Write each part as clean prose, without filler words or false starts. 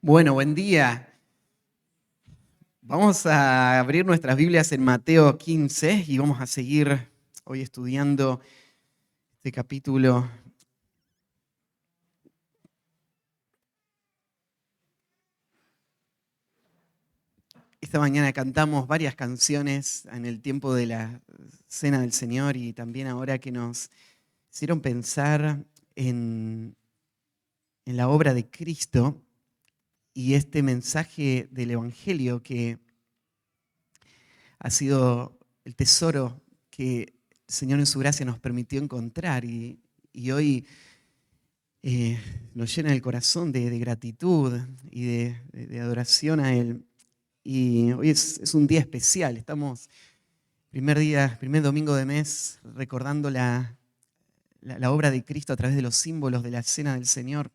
Bueno, buen día. Vamos a abrir nuestras Biblias en Mateo 15 y vamos a seguir hoy estudiando este capítulo. Esta mañana cantamos varias canciones en el tiempo de la Cena del Señor y también ahora que nos hicieron pensar en la obra de Cristo y este mensaje del Evangelio que ha sido el tesoro que el Señor en su gracia nos permitió encontrar y hoy nos llena el corazón de gratitud y de adoración a Él. Y hoy es un día especial, estamos primer domingo de mes, recordando la obra de Cristo a través de los símbolos de la Cena del Señor.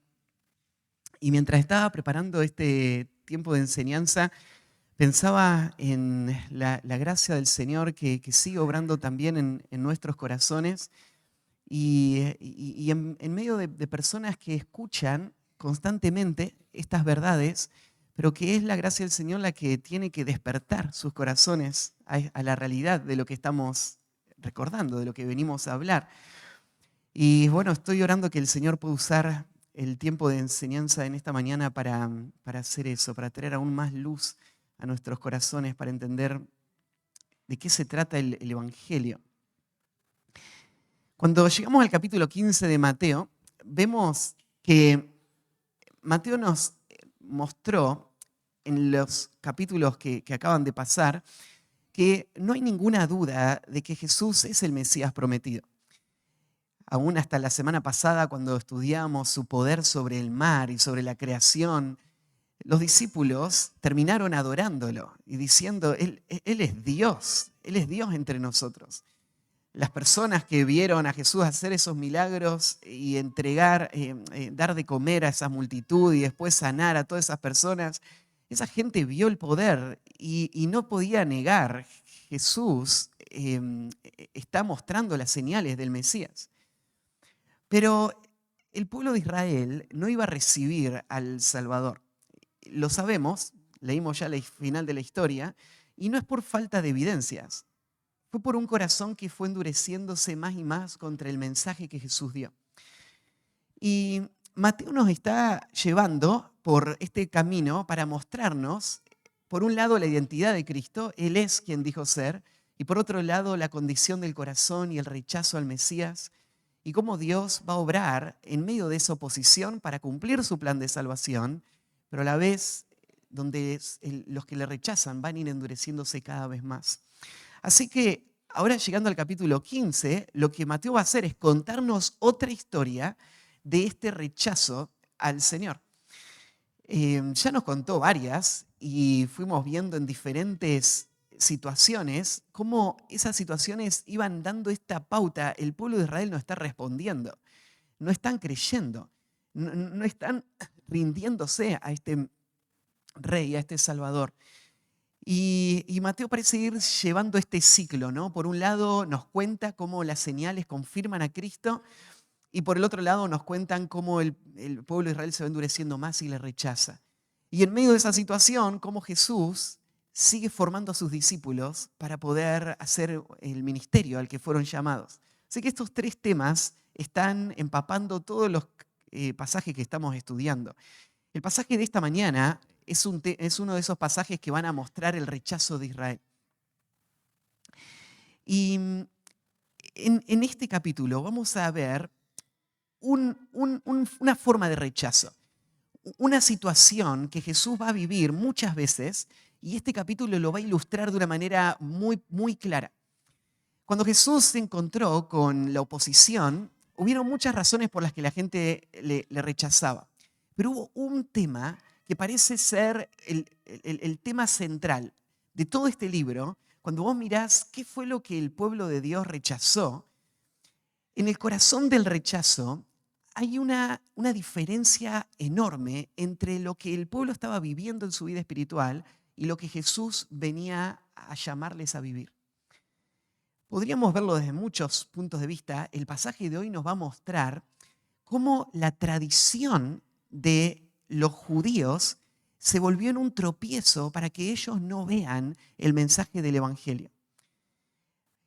Y mientras estaba preparando este tiempo de enseñanza, pensaba en la gracia del Señor que sigue obrando también en nuestros corazones y en medio de personas que escuchan constantemente estas verdades, pero que es la gracia del Señor la que tiene que despertar sus corazones a la realidad de lo que estamos recordando, de lo que venimos a hablar. Y bueno, estoy orando que el Señor pueda usar el tiempo de enseñanza en esta mañana para hacer eso, para traer aún más luz a nuestros corazones, para entender de qué se trata el Evangelio. Cuando llegamos al capítulo 15 de Mateo, vemos que Mateo nos mostró en los capítulos que acaban de pasar que no hay ninguna duda de que Jesús es el Mesías prometido. Aún hasta la semana pasada, cuando estudiamos su poder sobre el mar y sobre la creación, los discípulos terminaron adorándolo y diciendo, Él es Dios entre nosotros. Las personas que vieron a Jesús hacer esos milagros y entregar, dar de comer a esa multitud y después sanar a todas esas personas, esa gente vio el poder y no podía negar, Jesús está mostrando las señales del Mesías. Pero el pueblo de Israel no iba a recibir al Salvador. Lo sabemos, leímos ya el final de la historia, y no es por falta de evidencias. Fue por un corazón que fue endureciéndose más y más contra el mensaje que Jesús dio. Y Mateo nos está llevando por este camino para mostrarnos, por un lado, la identidad de Cristo, Él es quien dijo ser, y por otro lado, la condición del corazón y el rechazo al Mesías, y cómo Dios va a obrar en medio de esa oposición para cumplir su plan de salvación, pero a la vez donde los que le rechazan van a ir endureciéndose cada vez más. Así que ahora llegando al capítulo 15, lo que Mateo va a hacer es contarnos otra historia de este rechazo al Señor. Ya nos contó varias y fuimos viendo en diferentes situaciones cómo esas situaciones iban dando esta pauta. El pueblo de Israel no está respondiendo, no están creyendo, no están rindiéndose a este rey, a este Salvador. Y Mateo parece ir llevando este ciclo, ¿no? Por un lado nos cuenta cómo las señales confirman a Cristo y por el otro lado nos cuentan cómo el pueblo de Israel se va endureciendo más y le rechaza. Y en medio de esa situación, cómo Jesús sigue formando a sus discípulos para poder hacer el ministerio al que fueron llamados. Así que estos tres temas están empapando todos los pasajes que estamos estudiando. El pasaje de esta mañana es uno de esos pasajes que van a mostrar el rechazo de Israel. Y en este capítulo vamos a ver una forma de rechazo, una situación que Jesús va a vivir muchas veces y este capítulo lo va a ilustrar de una manera muy, muy clara. Cuando Jesús se encontró con la oposición, hubieron muchas razones por las que la gente le rechazaba, pero hubo un tema que parece ser el tema central de todo este libro. Cuando vos mirás qué fue lo que el pueblo de Dios rechazó, en el corazón del rechazo hay una diferencia enorme entre lo que el pueblo estaba viviendo en su vida espiritual y lo que Jesús venía a llamarles a vivir. Podríamos verlo desde muchos puntos de vista. El pasaje de hoy nos va a mostrar cómo la tradición de los judíos se volvió en un tropiezo para que ellos no vean el mensaje del Evangelio.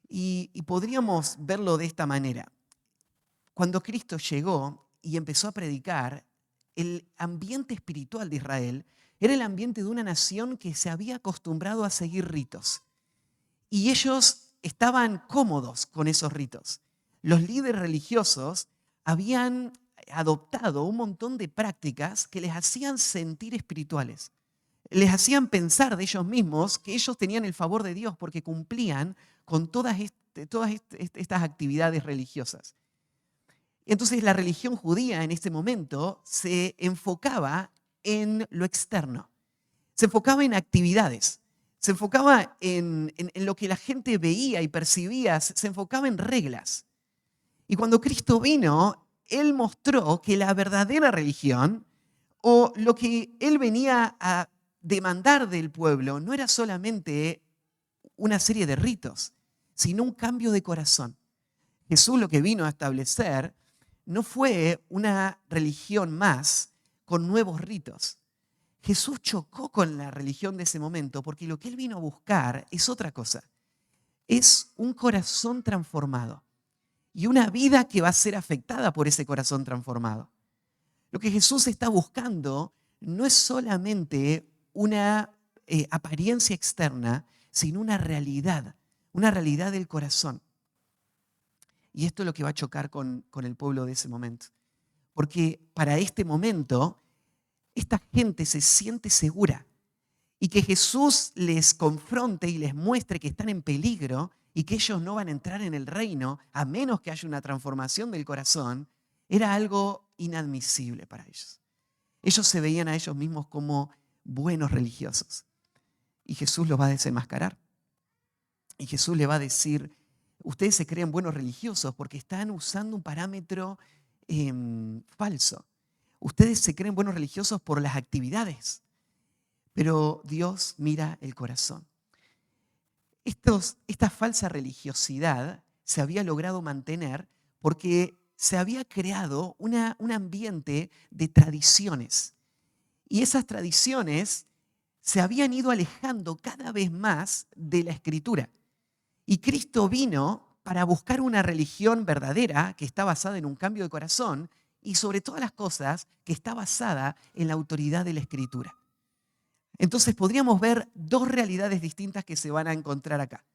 Y podríamos verlo de esta manera. Cuando Cristo llegó y empezó a predicar, el ambiente espiritual de Israel era el ambiente de una nación que se había acostumbrado a seguir ritos. Y ellos estaban cómodos con esos ritos. Los líderes religiosos habían adoptado un montón de prácticas que les hacían sentir espirituales. Les hacían pensar de ellos mismos que ellos tenían el favor de Dios porque cumplían con todas estas actividades religiosas. Entonces la religión judía en este momento se enfocaba en lo externo, se enfocaba en actividades, se enfocaba en lo que la gente veía y percibía, se enfocaba en reglas. Y cuando Cristo vino, Él mostró que la verdadera religión, o lo que Él venía a demandar del pueblo, no era solamente una serie de ritos, sino un cambio de corazón. Jesús lo que vino a establecer no fue una religión más con nuevos ritos. Jesús chocó con la religión de ese momento porque lo que Él vino a buscar es otra cosa. Es un corazón transformado y una vida que va a ser afectada por ese corazón transformado. Lo que Jesús está buscando no es solamente una apariencia externa, sino una realidad del corazón. Y esto es lo que va a chocar con el pueblo de ese momento. Porque para este momento, esta gente se siente segura. Y que Jesús les confronte y les muestre que están en peligro y que ellos no van a entrar en el reino a menos que haya una transformación del corazón, era algo inadmisible para ellos. Ellos se veían a ellos mismos como buenos religiosos. Y Jesús los va a desenmascarar. Y Jesús le va a decir: ustedes se creen buenos religiosos porque están usando un parámetro falso. Ustedes se creen buenos religiosos por las actividades, pero Dios mira el corazón. Esta falsa religiosidad se había logrado mantener porque se había creado un ambiente de tradiciones. Y esas tradiciones se habían ido alejando cada vez más de la Escritura. Y Cristo vino para buscar una religión verdadera que está basada en un cambio de corazón y sobre todas las cosas que está basada en la autoridad de la Escritura. Entonces podríamos ver dos realidades distintas que se van a encontrar acá.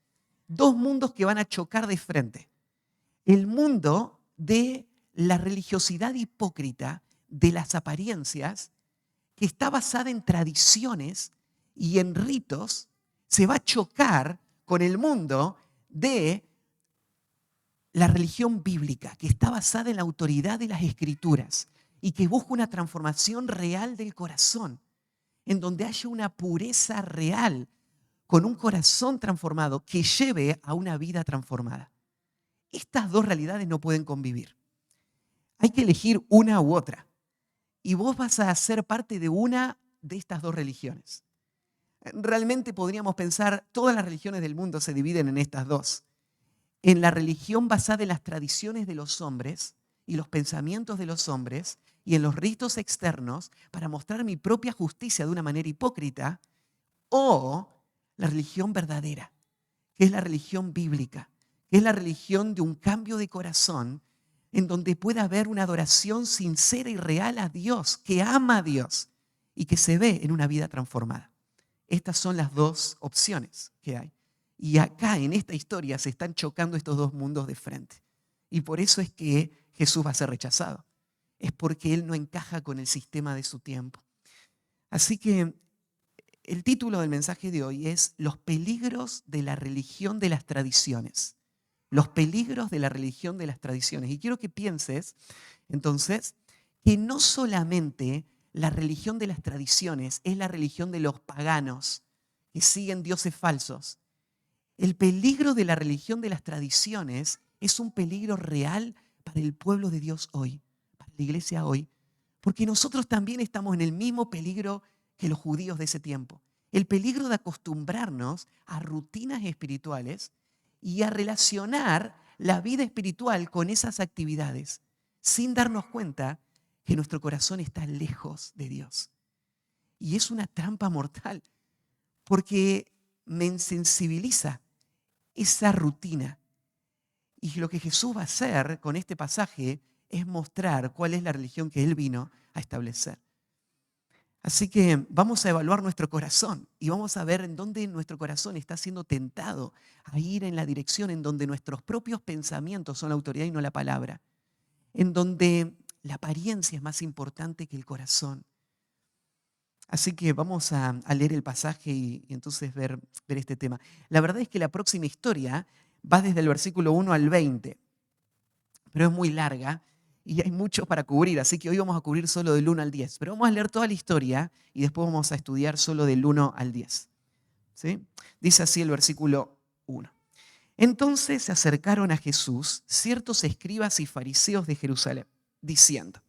Dos mundos que van a chocar de frente. El mundo de la religiosidad hipócrita, de las apariencias, que está basada en tradiciones y en ritos, se va a chocar con el mundo de la religión bíblica, que está basada en la autoridad de las Escrituras y que busca una transformación real del corazón, en donde haya una pureza real, con un corazón transformado que lleve a una vida transformada. Estas dos realidades no pueden convivir. Hay que elegir una u otra. Y vos vas a ser parte de una de estas dos religiones. Realmente podríamos pensar, todas las religiones del mundo se dividen en estas dos. En la religión basada en las tradiciones de los hombres y los pensamientos de los hombres y en los ritos externos para mostrar mi propia justicia de una manera hipócrita, o la religión verdadera, que es la religión bíblica, que es la religión de un cambio de corazón en donde pueda haber una adoración sincera y real a Dios, que ama a Dios y que se ve en una vida transformada. Estas son las dos opciones que hay. Y acá en esta historia se están chocando estos dos mundos de frente. Y por eso es que Jesús va a ser rechazado. Es porque Él no encaja con el sistema de su tiempo. Así que el título del mensaje de hoy es Los peligros de la religión de las tradiciones. Los peligros de la religión de las tradiciones. Y quiero que pienses, entonces, que no solamente la religión de las tradiciones es la religión de los paganos que siguen dioses falsos. El peligro de la religión de las tradiciones es un peligro real para el pueblo de Dios hoy, para la iglesia hoy, porque nosotros también estamos en el mismo peligro que los judíos de ese tiempo. El peligro de acostumbrarnos a rutinas espirituales y a relacionar la vida espiritual con esas actividades, sin darnos cuenta que nuestro corazón está lejos de Dios. Y es una trampa mortal, porque me insensibiliza esa rutina. Y lo que Jesús va a hacer con este pasaje es mostrar cuál es la religión que Él vino a establecer. Así que vamos a evaluar nuestro corazón y vamos a ver en dónde nuestro corazón está siendo tentado a ir en la dirección en donde nuestros propios pensamientos son la autoridad y no la palabra, en donde la apariencia es más importante que el corazón. Así que vamos a leer el pasaje y entonces ver este tema. La verdad es que la próxima historia va desde el versículo 1 al 20, pero es muy larga y hay mucho para cubrir, así que hoy vamos a cubrir solo del 1 al 10. Pero vamos a leer toda la historia y después vamos a estudiar solo del 1 al 10. ¿Sí? Dice así el versículo 1. Entonces se acercaron a Jesús ciertos escribas y fariseos de Jerusalén, diciendo: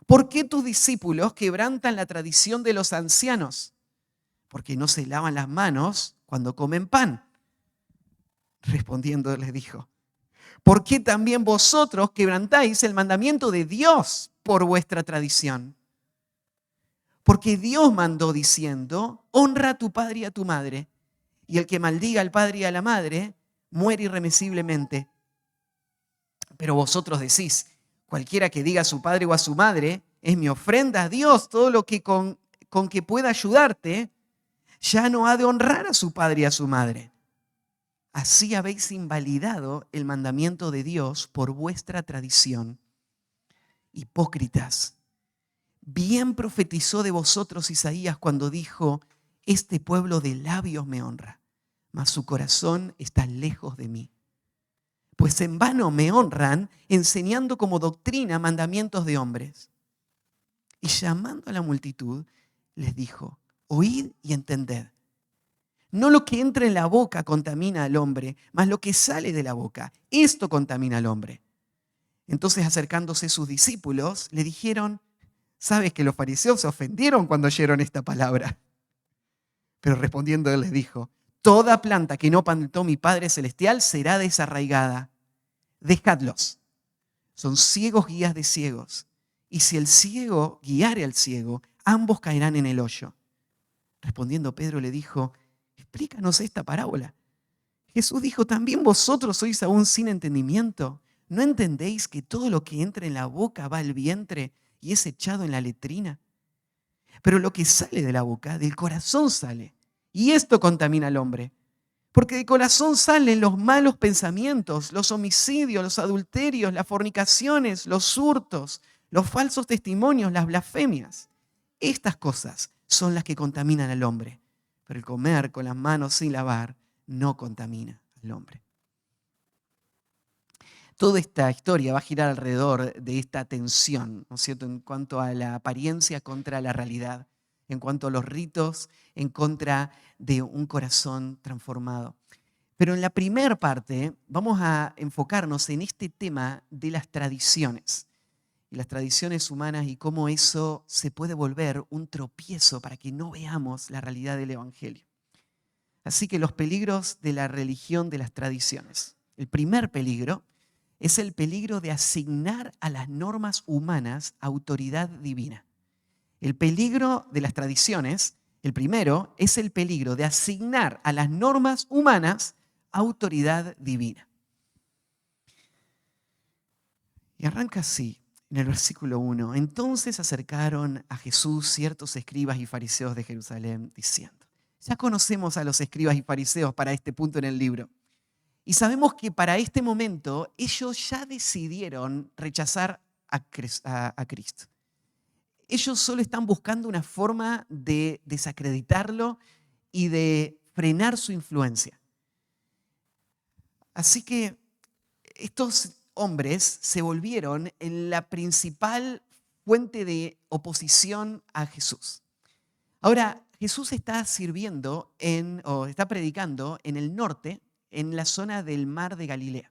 ¿por qué tus discípulos quebrantan la tradición de los ancianos? Porque no se lavan las manos cuando comen pan. Respondiendo les dijo: ¿por qué también vosotros quebrantáis el mandamiento de Dios por vuestra tradición? Porque Dios mandó diciendo: honra a tu padre y a tu madre, y el que maldiga al padre y a la madre muere irremisiblemente. Pero vosotros decís: cualquiera que diga a su padre o a su madre, es mi ofrenda a Dios, todo lo que con que pueda ayudarte, ya no ha de honrar a su padre y a su madre. Así habéis invalidado el mandamiento de Dios por vuestra tradición. Hipócritas, bien profetizó de vosotros Isaías cuando dijo: este pueblo de labios me honra, mas su corazón está lejos de mí. Pues en vano me honran, enseñando como doctrina mandamientos de hombres. Y llamando a la multitud, les dijo: oíd y entended. No lo que entra en la boca contamina al hombre, mas lo que sale de la boca, esto contamina al hombre. Entonces, acercándose sus discípulos, le dijeron: ¿sabes que los fariseos se ofendieron cuando oyeron esta palabra? Pero respondiendo él les dijo: toda planta que no plantó mi Padre Celestial será desarraigada. Dejadlos. Son ciegos guías de ciegos. Y si el ciego guiare al ciego, ambos caerán en el hoyo. Respondiendo Pedro le dijo: explícanos esta parábola. Jesús dijo: ¿también vosotros sois aún sin entendimiento? ¿No entendéis que todo lo que entra en la boca va al vientre y es echado en la letrina? Pero lo que sale de la boca, del corazón sale, y esto contamina al hombre. Porque del corazón salen los malos pensamientos, los homicidios, los adulterios, las fornicaciones, los hurtos, los falsos testimonios, las blasfemias. Estas cosas son las que contaminan al hombre. Pero el comer con las manos sin lavar no contamina al hombre. Toda esta historia va a girar alrededor de esta tensión, ¿no es cierto?, en cuanto a la apariencia contra la realidad, en cuanto a los ritos, en contra de un corazón transformado. Pero en la primera parte vamos a enfocarnos en este tema de las tradiciones y las tradiciones humanas y cómo eso se puede volver un tropiezo para que no veamos la realidad del Evangelio. Así que los peligros de la religión de las tradiciones. El primer peligro es el peligro de asignar a las normas humanas autoridad divina. El peligro de las tradiciones, el primero, es el peligro de asignar a las normas humanas autoridad divina. Y arranca así, en el versículo 1. Entonces acercaron a Jesús ciertos escribas y fariseos de Jerusalén, diciendo. Ya conocemos a los escribas y fariseos para este punto en el libro. Y sabemos que para este momento ellos ya decidieron rechazar a Cristo. Ellos solo están buscando una forma de desacreditarlo y de frenar su influencia. Así que estos hombres se volvieron en la principal fuente de oposición a Jesús. Ahora, Jesús está está predicando en el norte, en la zona del mar de Galilea.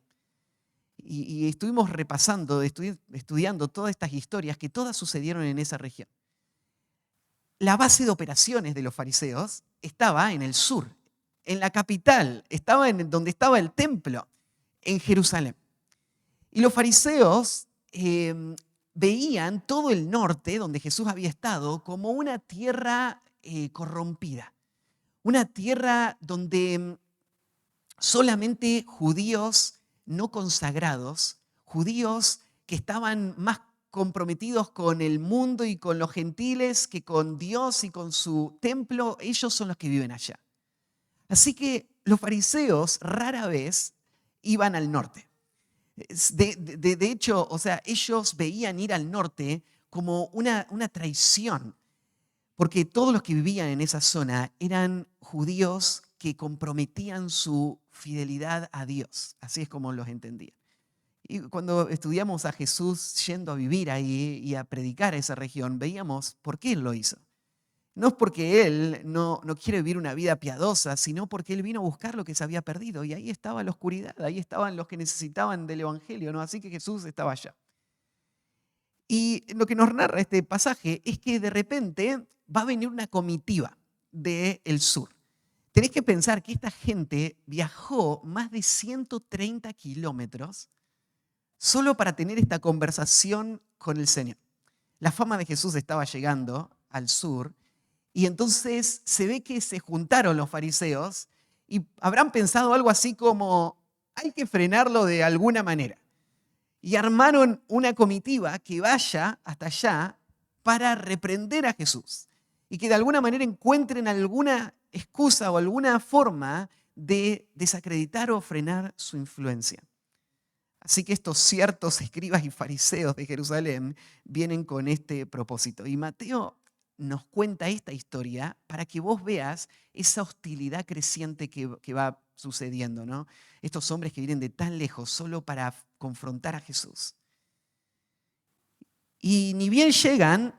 Y estuvimos repasando, estudiando todas estas historias que todas sucedieron en esa región. La base de operaciones de los fariseos estaba en el sur, en la capital, estaba en donde estaba el templo, en Jerusalén. Y los fariseos veían todo el norte, donde Jesús había estado, como una tierra corrompida. Una tierra donde solamente judíos no consagrados, judíos que estaban más comprometidos con el mundo y con los gentiles que con Dios y con su templo, ellos son los que viven allá. Así que los fariseos rara vez iban al norte. De hecho, o sea, ellos veían ir al norte como una traición, porque todos los que vivían en esa zona eran judíos que comprometían su fidelidad a Dios. Así es como los entendían. Y cuando estudiamos a Jesús yendo a vivir ahí y a predicar a esa región, veíamos por qué Él lo hizo. No es porque Él no quiere vivir una vida piadosa, sino porque Él vino a buscar lo que se había perdido. Y ahí estaba la oscuridad, ahí estaban los que necesitaban del Evangelio, ¿no? Así que Jesús estaba allá. Y lo que nos narra este pasaje es que de repente va a venir una comitiva del sur. Tenés que pensar que esta gente viajó más de 130 kilómetros solo para tener esta conversación con el Señor. La fama de Jesús estaba llegando al sur y entonces se ve que se juntaron los fariseos y habrán pensado algo así como, hay que frenarlo de alguna manera. Y armaron una comitiva que vaya hasta allá para reprender a Jesús y que de alguna manera encuentren alguna excusa o alguna forma de desacreditar o frenar su influencia. Así que estos ciertos escribas y fariseos de Jerusalén vienen con este propósito. Y Mateo nos cuenta esta historia para que vos veas esa hostilidad creciente que va sucediendo, ¿no? Estos hombres que vienen de tan lejos solo para confrontar a Jesús. Y ni bien llegan,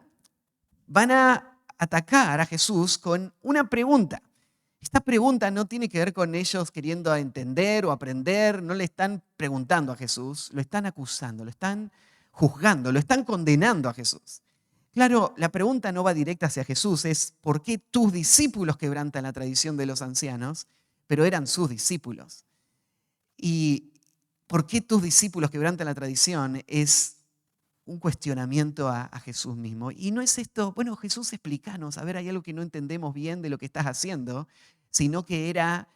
van a atacar a Jesús con una pregunta. Esta pregunta no tiene que ver con ellos queriendo entender o aprender, no le están preguntando a Jesús, lo están acusando, lo están juzgando, lo están condenando a Jesús. Claro, la pregunta no va directa hacia Jesús, es ¿por qué tus discípulos quebrantan la tradición de los ancianos? Pero eran sus discípulos. ¿Y por qué tus discípulos quebrantan la tradición? Es un cuestionamiento a Jesús mismo. Y no es esto, bueno, Jesús, explícanos, a ver, hay algo que no entendemos bien de lo que estás haciendo, sino que era,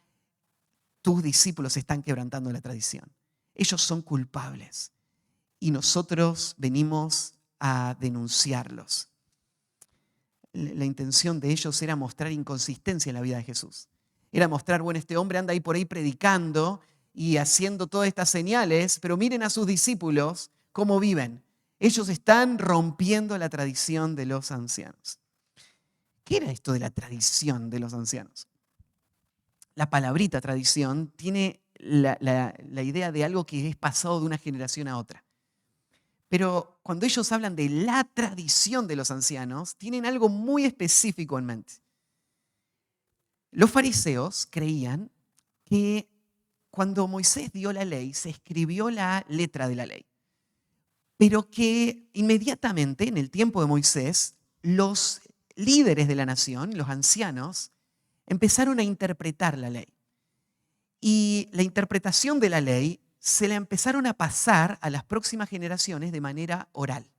tus discípulos están quebrantando la tradición. Ellos son culpables y nosotros venimos a denunciarlos. La intención de ellos era mostrar inconsistencia en la vida de Jesús. Era mostrar, bueno, este hombre anda ahí por ahí predicando y haciendo todas estas señales, pero miren a sus discípulos cómo viven. Ellos están rompiendo la tradición de los ancianos. ¿Qué era esto de la tradición de los ancianos? La palabrita tradición tiene la idea de algo que es pasado de una generación a otra. Pero cuando ellos hablan de la tradición de los ancianos, tienen algo muy específico en mente. Los fariseos creían que cuando Moisés dio la ley, se escribió la letra de la ley. Pero que inmediatamente, en el tiempo de Moisés, los líderes de la nación, los ancianos, empezaron a interpretar la ley. Y la interpretación de la ley se la empezaron a pasar a las próximas generaciones de manera oral.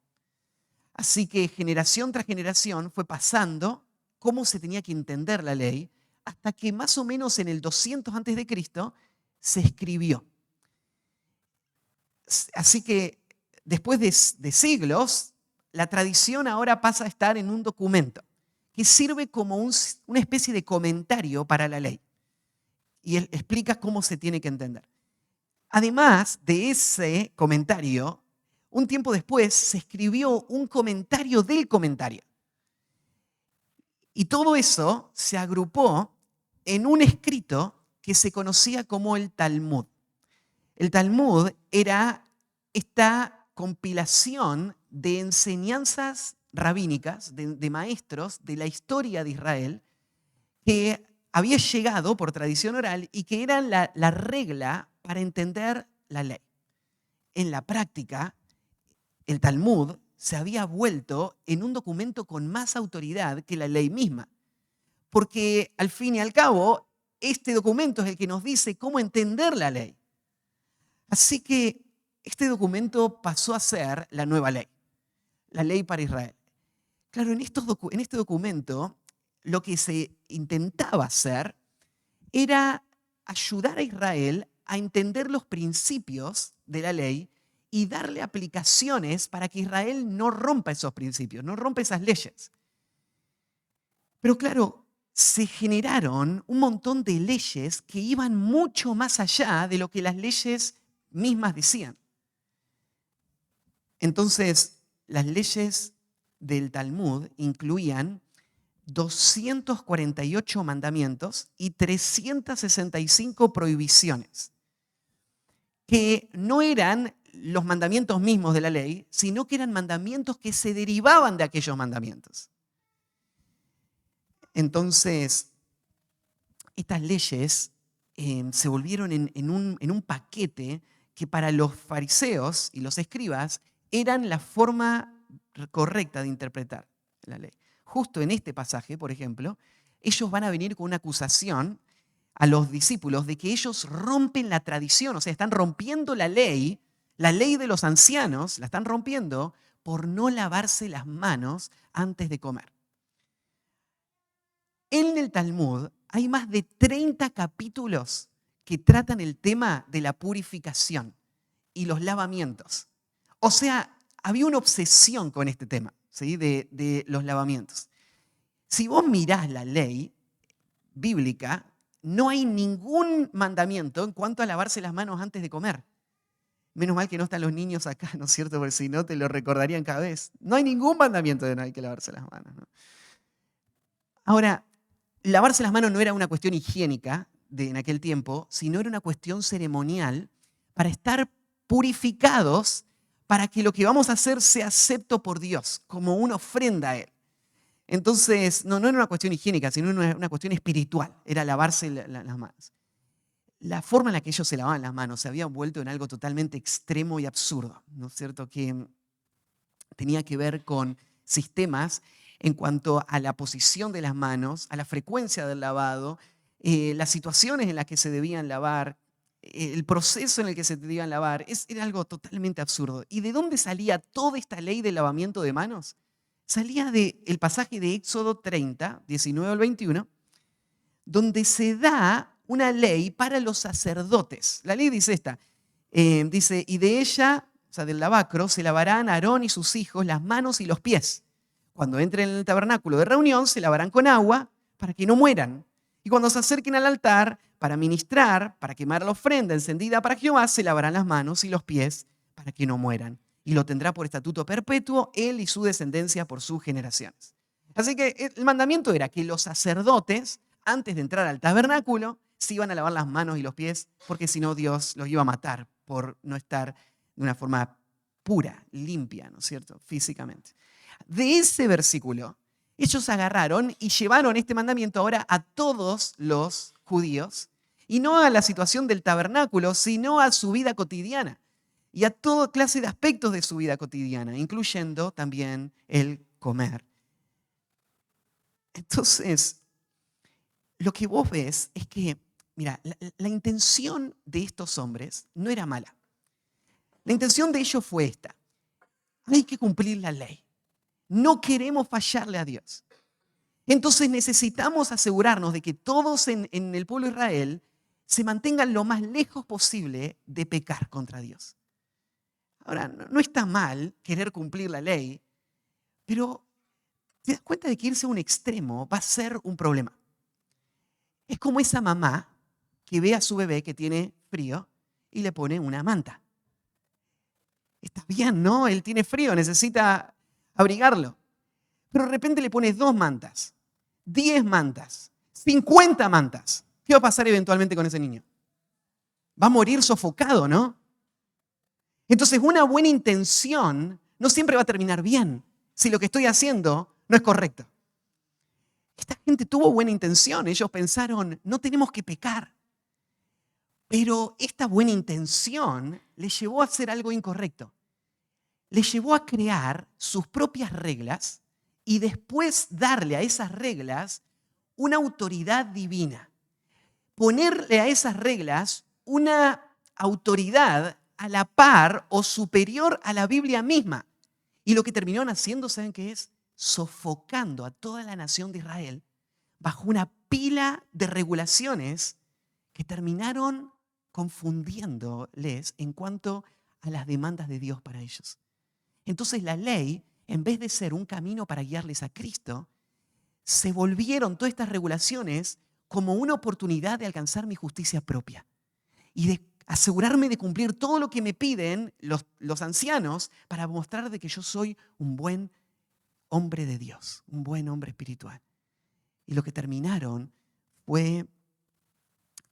Así que generación tras generación fue pasando cómo se tenía que entender la ley hasta que más o menos en el 200 antes de Cristo se escribió. Así que después de siglos, la tradición ahora pasa a estar en un documento que sirve como una especie de comentario para la ley. Y él explica cómo se tiene que entender. Además de ese comentario, un tiempo después se escribió un comentario del comentario. Y todo eso se agrupó en un escrito que se conocía como el Talmud. El Talmud era esta compilación de enseñanzas rabínicas, de maestros de la historia de Israel, que había llegado por tradición oral y que eran la regla para entender la ley. En la práctica, el Talmud se había vuelto en un documento con más autoridad que la ley misma, porque al fin y al cabo, este documento es el que nos dice cómo entender la ley. Así que este documento pasó a ser la nueva ley. la ley para Israel. Claro, en este documento lo que se intentaba hacer era ayudar a Israel a entender los principios de la ley y darle aplicaciones para que Israel no rompa esos principios, no rompa esas leyes. Pero claro, se generaron un montón de leyes que iban mucho más allá de lo que las leyes mismas decían. Entonces, las leyes del Talmud incluían 248 mandamientos y 365 prohibiciones, que no eran los mandamientos mismos de la ley, sino que eran mandamientos que se derivaban de aquellos mandamientos. Entonces, estas leyes se volvieron en un paquete que para los fariseos y los escribas eran la forma correcta de interpretar la ley. Justo en este pasaje, por ejemplo, ellos van a venir con una acusación a los discípulos de que ellos rompen la tradición, o sea, están rompiendo la ley de los ancianos, la están rompiendo por no lavarse las manos antes de comer. En el Talmud hay más de 30 capítulos que tratan el tema de la purificación y los lavamientos. O sea, había una obsesión con este tema, ¿sí? de los lavamientos. Si vos mirás la ley bíblica, no hay ningún mandamiento en cuanto a lavarse las manos antes de comer. Menos mal que no están los niños acá, ¿no es cierto? Porque si no, te lo recordarían cada vez. No hay ningún mandamiento de no hay que lavarse las manos, ¿no? Ahora, lavarse las manos no era una cuestión higiénica en aquel tiempo, sino era una cuestión ceremonial para estar purificados, para que lo que vamos a hacer sea acepto por Dios, como una ofrenda a Él. Entonces, no era una cuestión higiénica, sino una cuestión espiritual, era lavarse las manos. La forma en la que ellos se lavaban las manos se había vuelto en algo totalmente extremo y absurdo, ¿no es cierto? Que tenía que ver con sistemas en cuanto a la posición de las manos, a la frecuencia del lavado, las situaciones en las que se debían lavar, el proceso en el que se debían lavar. Era algo totalmente absurdo. ¿Y de dónde salía toda esta ley del lavamiento de manos? Salía del pasaje de Éxodo 30, 19 al 21, donde se da una ley para los sacerdotes. La ley dice esta, dice, y de ella, o sea, del lavacro, se lavarán Aarón y sus hijos las manos y los pies. Cuando entren en el tabernáculo de reunión, se lavarán con agua para que no mueran. Y cuando se acerquen al altar para ministrar, para quemar la ofrenda encendida para Jehová, se lavarán las manos y los pies para que no mueran. Y lo tendrá por estatuto perpetuo él y su descendencia por sus generaciones. Así que el mandamiento era que los sacerdotes, antes de entrar al tabernáculo, se iban a lavar las manos y los pies, porque si no Dios los iba a matar por no estar de una forma pura, limpia, ¿no es cierto?, físicamente. De ese versículo, ellos agarraron y llevaron este mandamiento ahora a todos los judíos, y no a la situación del tabernáculo, sino a su vida cotidiana y a toda clase de aspectos de su vida cotidiana, incluyendo también el comer. Entonces, lo que vos ves es que, mira, la intención de estos hombres no era mala. La intención de ellos fue esta: hay que cumplir la ley. No queremos fallarle a Dios. Entonces necesitamos asegurarnos de que todos en el pueblo de Israel se mantengan lo más lejos posible de pecar contra Dios. Ahora, no está mal querer cumplir la ley, pero te das cuenta de que irse a un extremo va a ser un problema. Es como esa mamá que ve a su bebé que tiene frío y le pone una manta. Está bien, ¿no? Él tiene frío, necesita abrigarlo. Pero de repente le pones 2 mantas, 10 mantas, 50 mantas. ¿Qué va a pasar eventualmente con ese niño? Va a morir sofocado, ¿no? Entonces, una buena intención no siempre va a terminar bien si lo que estoy haciendo no es correcto. Esta gente tuvo buena intención. Ellos pensaron, no tenemos que pecar. Pero esta buena intención les llevó a hacer algo incorrecto. Les llevó a crear sus propias reglas y después darle a esas reglas una autoridad divina. Ponerle a esas reglas una autoridad a la par o superior a la Biblia misma. Y lo que terminaron haciendo, ¿saben qué es? Sofocando a toda la nación de Israel bajo una pila de regulaciones que terminaron confundiéndoles en cuanto a las demandas de Dios para ellos. Entonces la ley, en vez de ser un camino para guiarles a Cristo, se volvieron todas estas regulaciones como una oportunidad de alcanzar mi justicia propia y de asegurarme de cumplir todo lo que me piden los ancianos para mostrar de que yo soy un buen hombre de Dios, un buen hombre espiritual. Y lo que terminaron fue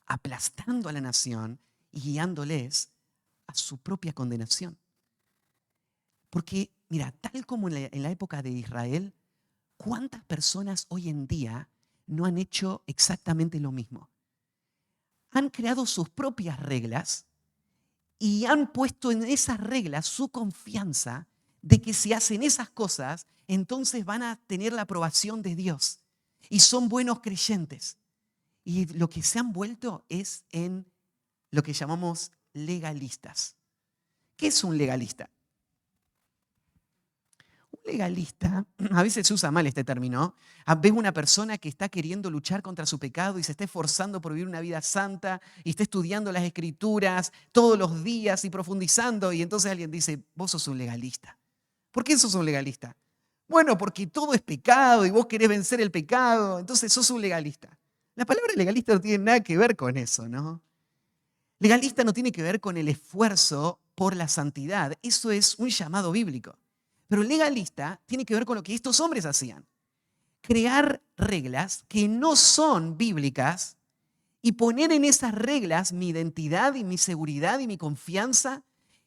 aplastando a la nación y guiándoles a su propia condenación. Porque, mira, tal como en la época de Israel, ¿cuántas personas hoy en día no han hecho exactamente lo mismo? Han creado sus propias reglas y han puesto en esas reglas su confianza de que si hacen esas cosas, entonces van a tener la aprobación de Dios y son buenos creyentes. Y lo que se han vuelto es en lo que llamamos legalistas. ¿Qué es un legalista? Un legalista, a veces se usa mal este término, ves una persona que está queriendo luchar contra su pecado y se está esforzando por vivir una vida santa y está estudiando las escrituras todos los días y profundizando, y entonces alguien dice, vos sos un legalista. ¿Por qué sos un legalista? Bueno, porque todo es pecado y vos querés vencer el pecado, entonces sos un legalista. La palabra legalista no tiene nada que ver con eso, ¿no? Legalista no tiene que ver con el esfuerzo por la santidad. Eso es un llamado bíblico. Pero legalista tiene que ver con lo que estos hombres hacían. Crear reglas que no son bíblicas y poner en esas reglas mi identidad y mi seguridad y mi confianza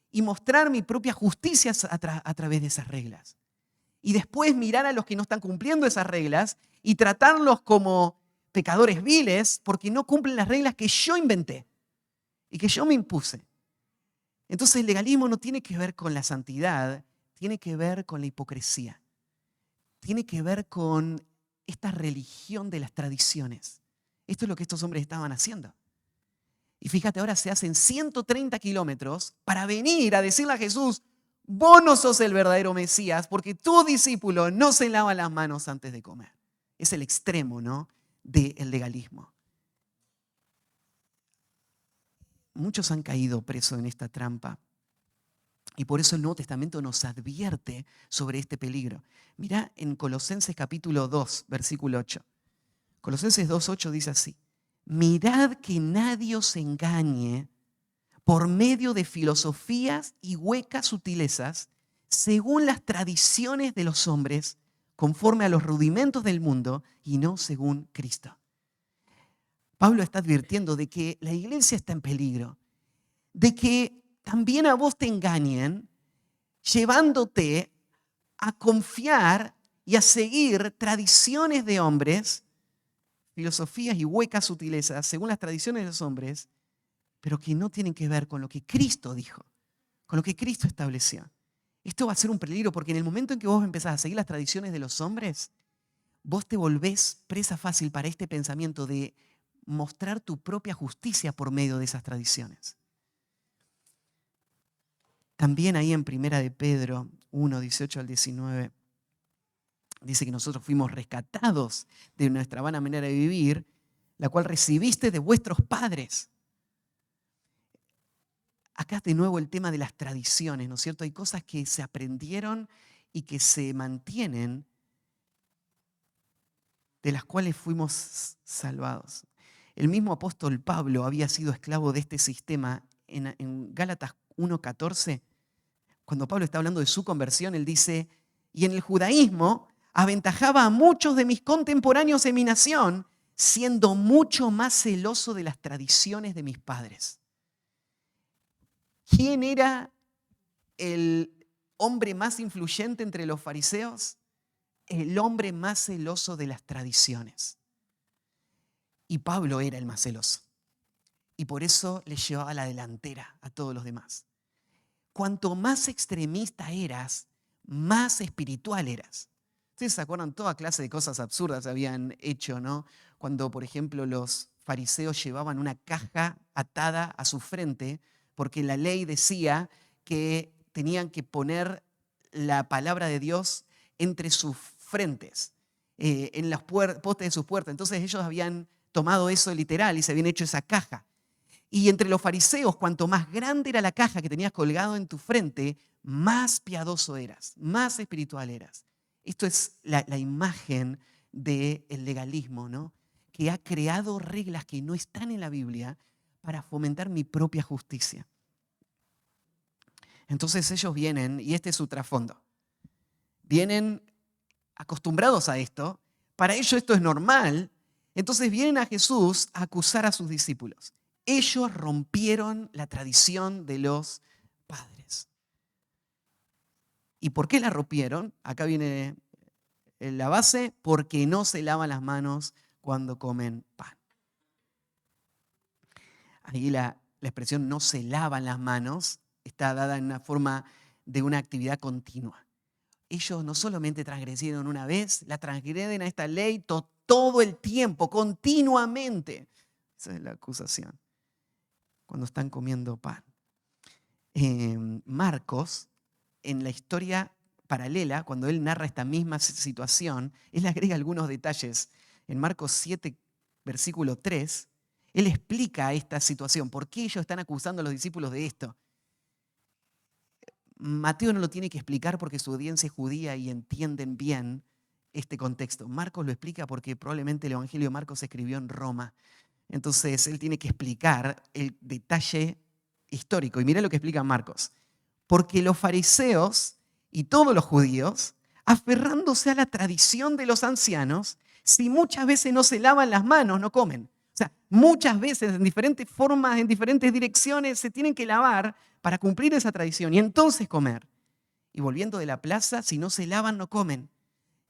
y mostrar mi propia justicia a través de esas reglas. Y después mirar a los que no están cumpliendo esas reglas y tratarlos como pecadores viles porque no cumplen las reglas que yo inventé y que yo me impuse. Entonces el legalismo no tiene que ver con la santidad, tiene que ver con la hipocresía. Tiene que ver con esta religión de las tradiciones. Esto es lo que estos hombres estaban haciendo. Y fíjate, ahora se hacen 130 kilómetros para venir a decirle a Jesús, vos no sos el verdadero Mesías porque tu discípulo no se lava las manos antes de comer. Es el extremo, ¿no?, del legalismo. Muchos han caído presos en esta trampa. Y por eso el Nuevo Testamento nos advierte sobre este peligro. Mirá en Colosenses capítulo 2, versículo 8. Colosenses 2:8 dice así: mirad que nadie os engañe por medio de filosofías y huecas sutilezas, según las tradiciones de los hombres, conforme a los rudimentos del mundo y no según Cristo. Pablo está advirtiendo de que la iglesia está en peligro, de que también a vos te engañen, llevándote a confiar y a seguir tradiciones de hombres, filosofías y huecas sutilezas, según las tradiciones de los hombres, pero que no tienen que ver con lo que Cristo dijo, con lo que Cristo estableció. Esto va a ser un peligro porque en el momento en que vos empezás a seguir las tradiciones de los hombres, vos te volvés presa fácil para este pensamiento de mostrar tu propia justicia por medio de esas tradiciones. También ahí en Primera de Pedro 1, 18 al 19, dice que nosotros fuimos rescatados de nuestra vana manera de vivir, la cual recibiste de vuestros padres. Acá de nuevo el tema de las tradiciones, ¿no es cierto? Hay cosas que se aprendieron y que se mantienen, de las cuales fuimos salvados. El mismo apóstol Pablo había sido esclavo de este sistema en Gálatas 1:14. Cuando Pablo está hablando de su conversión, él dice, y en el judaísmo aventajaba a muchos de mis contemporáneos en mi nación, siendo mucho más celoso de las tradiciones de mis padres. ¿Quién era el hombre más influyente entre los fariseos? El hombre más celoso de las tradiciones. Y Pablo era el más celoso. Y por eso le llevaba la delantera a todos los demás. Cuanto más extremista eras, más espiritual eras. Ustedes se acuerdan, toda clase de cosas absurdas habían hecho, ¿no? Cuando, por ejemplo, los fariseos llevaban una caja atada a su frente, porque la ley decía que tenían que poner la palabra de Dios entre sus frentes, en los postes de sus puertas. Entonces ellos habían tomado eso literal y se habían hecho esa caja. Y entre los fariseos, cuanto más grande era la caja que tenías colgado en tu frente, más piadoso eras, más espiritual eras. Esto es la imagen del legalismo, ¿no? Que ha creado reglas que no están en la Biblia para fomentar mi propia justicia. Entonces ellos vienen, y este es su trasfondo, vienen acostumbrados a esto, para ellos esto es normal, entonces vienen a Jesús a acusar a sus discípulos. Ellos rompieron la tradición de los padres. ¿Y por qué la rompieron? Acá viene la base, porque no se lavan las manos cuando comen pan. Ahí la expresión no se lavan las manos está dada en una forma de una actividad continua. Ellos no solamente transgredieron una vez, la transgreden a esta ley todo el tiempo, continuamente. Esa es la acusación. Cuando están comiendo pan. Marcos, en la historia paralela, cuando él narra esta misma situación, él agrega algunos detalles. En Marcos 7, versículo 3, él explica esta situación. ¿Por qué ellos están acusando a los discípulos de esto? Mateo no lo tiene que explicar porque su audiencia es judía y entienden bien este contexto. Marcos lo explica porque probablemente el Evangelio de Marcos se escribió en Roma. Entonces él tiene que explicar el detalle histórico. Y mira lo que explica Marcos. Porque los fariseos y todos los judíos, aferrándose a la tradición de los ancianos, si muchas veces no se lavan las manos, no comen. O sea, muchas veces en diferentes formas, en diferentes direcciones, se tienen que lavar para cumplir esa tradición y entonces comer. Y volviendo de la plaza, si no se lavan, no comen.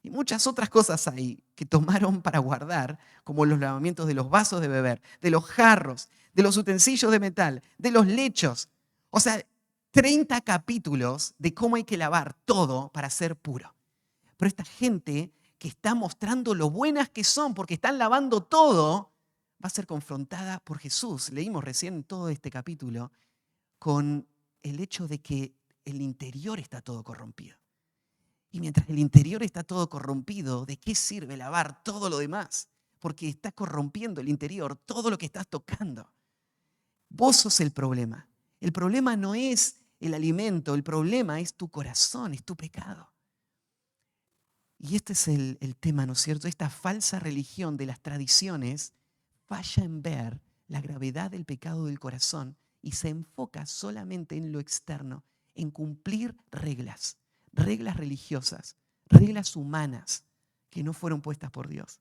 Y muchas otras cosas hay que tomaron para guardar, como los lavamientos de los vasos de beber, de los jarros, de los utensilios de metal, de los lechos. O sea, 30 capítulos de cómo hay que lavar todo para ser puro. Pero esta gente que está mostrando lo buenas que son porque están lavando todo, va a ser confrontada por Jesús. Leímos recién todo este capítulo con el hecho de que el interior está todo corrompido. Y mientras el interior está todo corrompido, ¿de qué sirve lavar todo lo demás? Porque está corrompiendo el interior, todo lo que estás tocando. Vos sos el problema. El problema no es el alimento, el problema es tu corazón, es tu pecado. Y este es el tema, ¿no es cierto? Esta falsa religión de las tradiciones falla en ver la gravedad del pecado del corazón y se enfoca solamente en lo externo, en cumplir reglas religiosas, reglas humanas que no fueron puestas por Dios.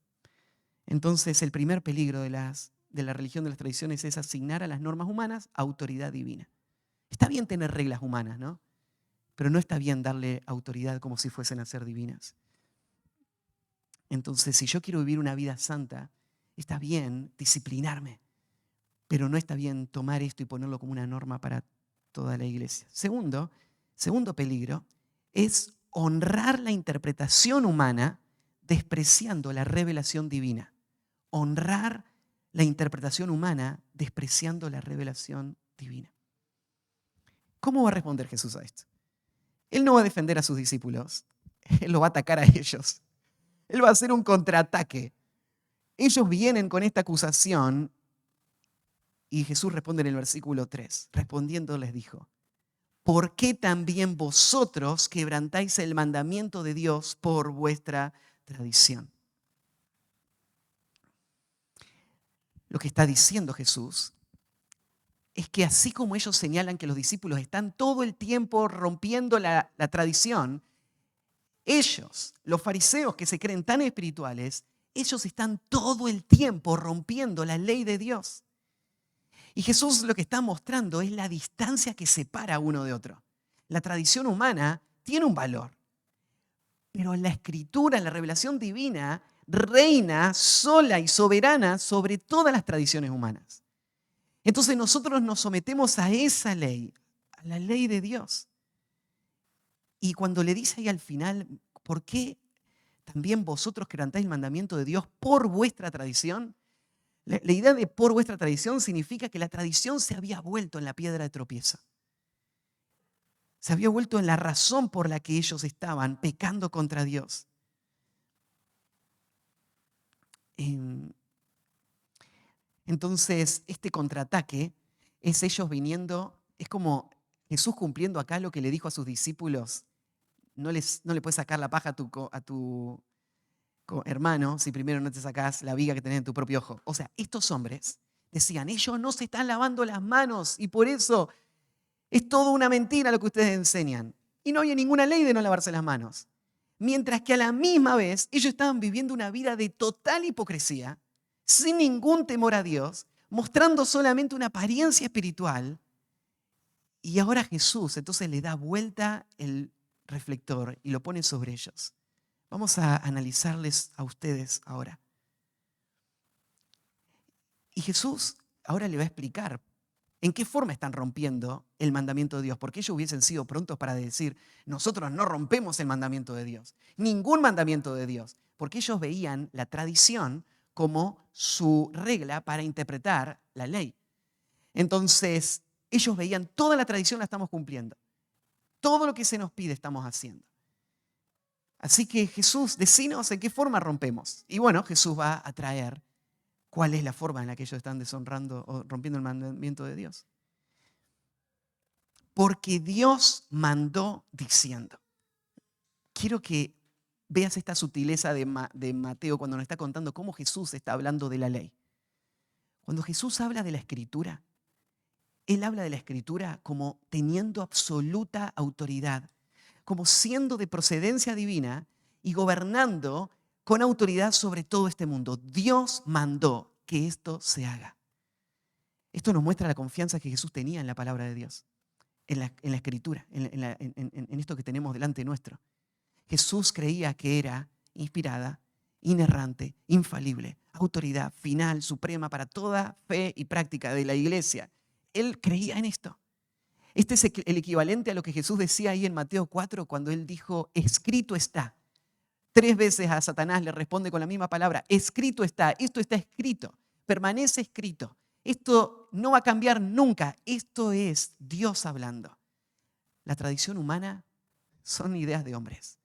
Entonces, el primer peligro de la religión de las tradiciones es asignar a las normas humanas autoridad divina. Está bien tener reglas humanas, ¿no? Pero no está bien darle autoridad como si fuesen a ser divinas. Entonces, si yo quiero vivir una vida santa, está bien disciplinarme, pero no está bien tomar esto y ponerlo como una norma para toda la iglesia. Segundo peligro es honrar la interpretación humana despreciando la revelación divina. Honrar la interpretación humana despreciando la revelación divina. ¿Cómo va a responder Jesús a esto? Él no va a defender a sus discípulos, Él los va a atacar a ellos. Él va a hacer un contraataque. Ellos vienen con esta acusación y Jesús responde en el versículo 3. Respondiendo les dijo: ¿por qué también vosotros quebrantáis el mandamiento de Dios por vuestra tradición? Lo que está diciendo Jesús es que así como ellos señalan que los discípulos están todo el tiempo rompiendo la tradición, ellos, los fariseos que se creen tan espirituales, ellos están todo el tiempo rompiendo la ley de Dios. Y Jesús lo que está mostrando es la distancia que separa uno de otro. La tradición humana tiene un valor, pero la escritura, la revelación divina, reina sola y soberana sobre todas las tradiciones humanas. Entonces nosotros nos sometemos a esa ley, a la ley de Dios. Y cuando le dice ahí al final, ¿por qué también vosotros quebrantáis el mandamiento de Dios por vuestra tradición? La idea de por vuestra tradición significa que la tradición se había vuelto en la piedra de tropiezo. Se había vuelto en la razón por la que ellos estaban pecando contra Dios. Entonces, este contraataque es ellos viniendo, es como Jesús cumpliendo acá lo que le dijo a sus discípulos. No le puedes sacar la paja a tu hermano si primero no te sacás la viga que tenés en tu propio ojo. O sea, estos hombres decían, ellos no se están lavando las manos y por eso es todo una mentira lo que ustedes enseñan. Y no había ninguna ley de no lavarse las manos. Mientras que a la misma vez ellos estaban viviendo una vida de total hipocresía, sin ningún temor a Dios, mostrando solamente una apariencia espiritual. Y ahora Jesús entonces le da vuelta el reflector y lo pone sobre ellos. Vamos a analizarles a ustedes ahora. Y Jesús ahora le va a explicar en qué forma están rompiendo el mandamiento de Dios, porque ellos hubiesen sido prontos para decir, nosotros no rompemos el mandamiento de Dios, ningún mandamiento de Dios, porque ellos veían la tradición como su regla para interpretar la ley. Entonces, ellos veían toda la tradición la estamos cumpliendo, todo lo que se nos pide estamos haciendo. Así que Jesús, decinos en qué forma rompemos. Y bueno, Jesús va a traer cuál es la forma en la que ellos están deshonrando o rompiendo el mandamiento de Dios. Porque Dios mandó diciendo. Quiero que veas esta sutileza de Mateo cuando nos está contando cómo Jesús está hablando de la ley. Cuando Jesús habla de la Escritura, Él habla de la Escritura como teniendo absoluta autoridad, como siendo de procedencia divina y gobernando con autoridad sobre todo este mundo. Dios mandó que esto se haga. Esto nos muestra la confianza que Jesús tenía en la palabra de Dios, en la Escritura, en esto que tenemos delante nuestro. Jesús creía que era inspirada, inerrante, infalible, autoridad final, suprema para toda fe y práctica de la iglesia. Él creía en esto. Este es el equivalente a lo que Jesús decía ahí en Mateo 4 cuando Él dijo, escrito está. 3 veces a Satanás le responde con la misma palabra, escrito está, esto está escrito, permanece escrito. Esto no va a cambiar nunca, esto es Dios hablando. La tradición humana son ideas de hombres.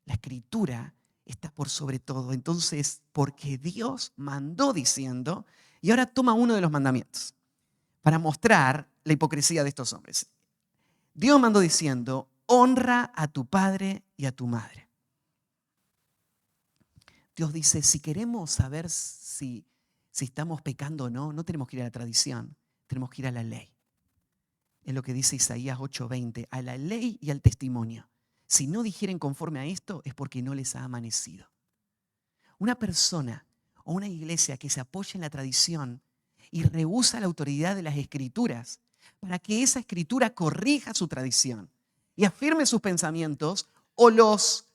La Escritura está por sobre todo. Entonces, porque Dios mandó diciendo, y ahora toma uno de los mandamientos para mostrar la hipocresía de estos hombres. Dios mandó diciendo, honra a tu padre y a tu madre. Dios dice, si queremos saber si estamos pecando o no, no tenemos que ir a la tradición, tenemos que ir a la ley. Es lo que dice Isaías 8:20, a la ley y al testimonio. Si no digieren conforme a esto, es porque no les ha amanecido. Una persona o una iglesia que se apoya en la tradición y rehúsa la autoridad de las Escrituras para que esa Escritura corrija su tradición y afirme sus pensamientos o los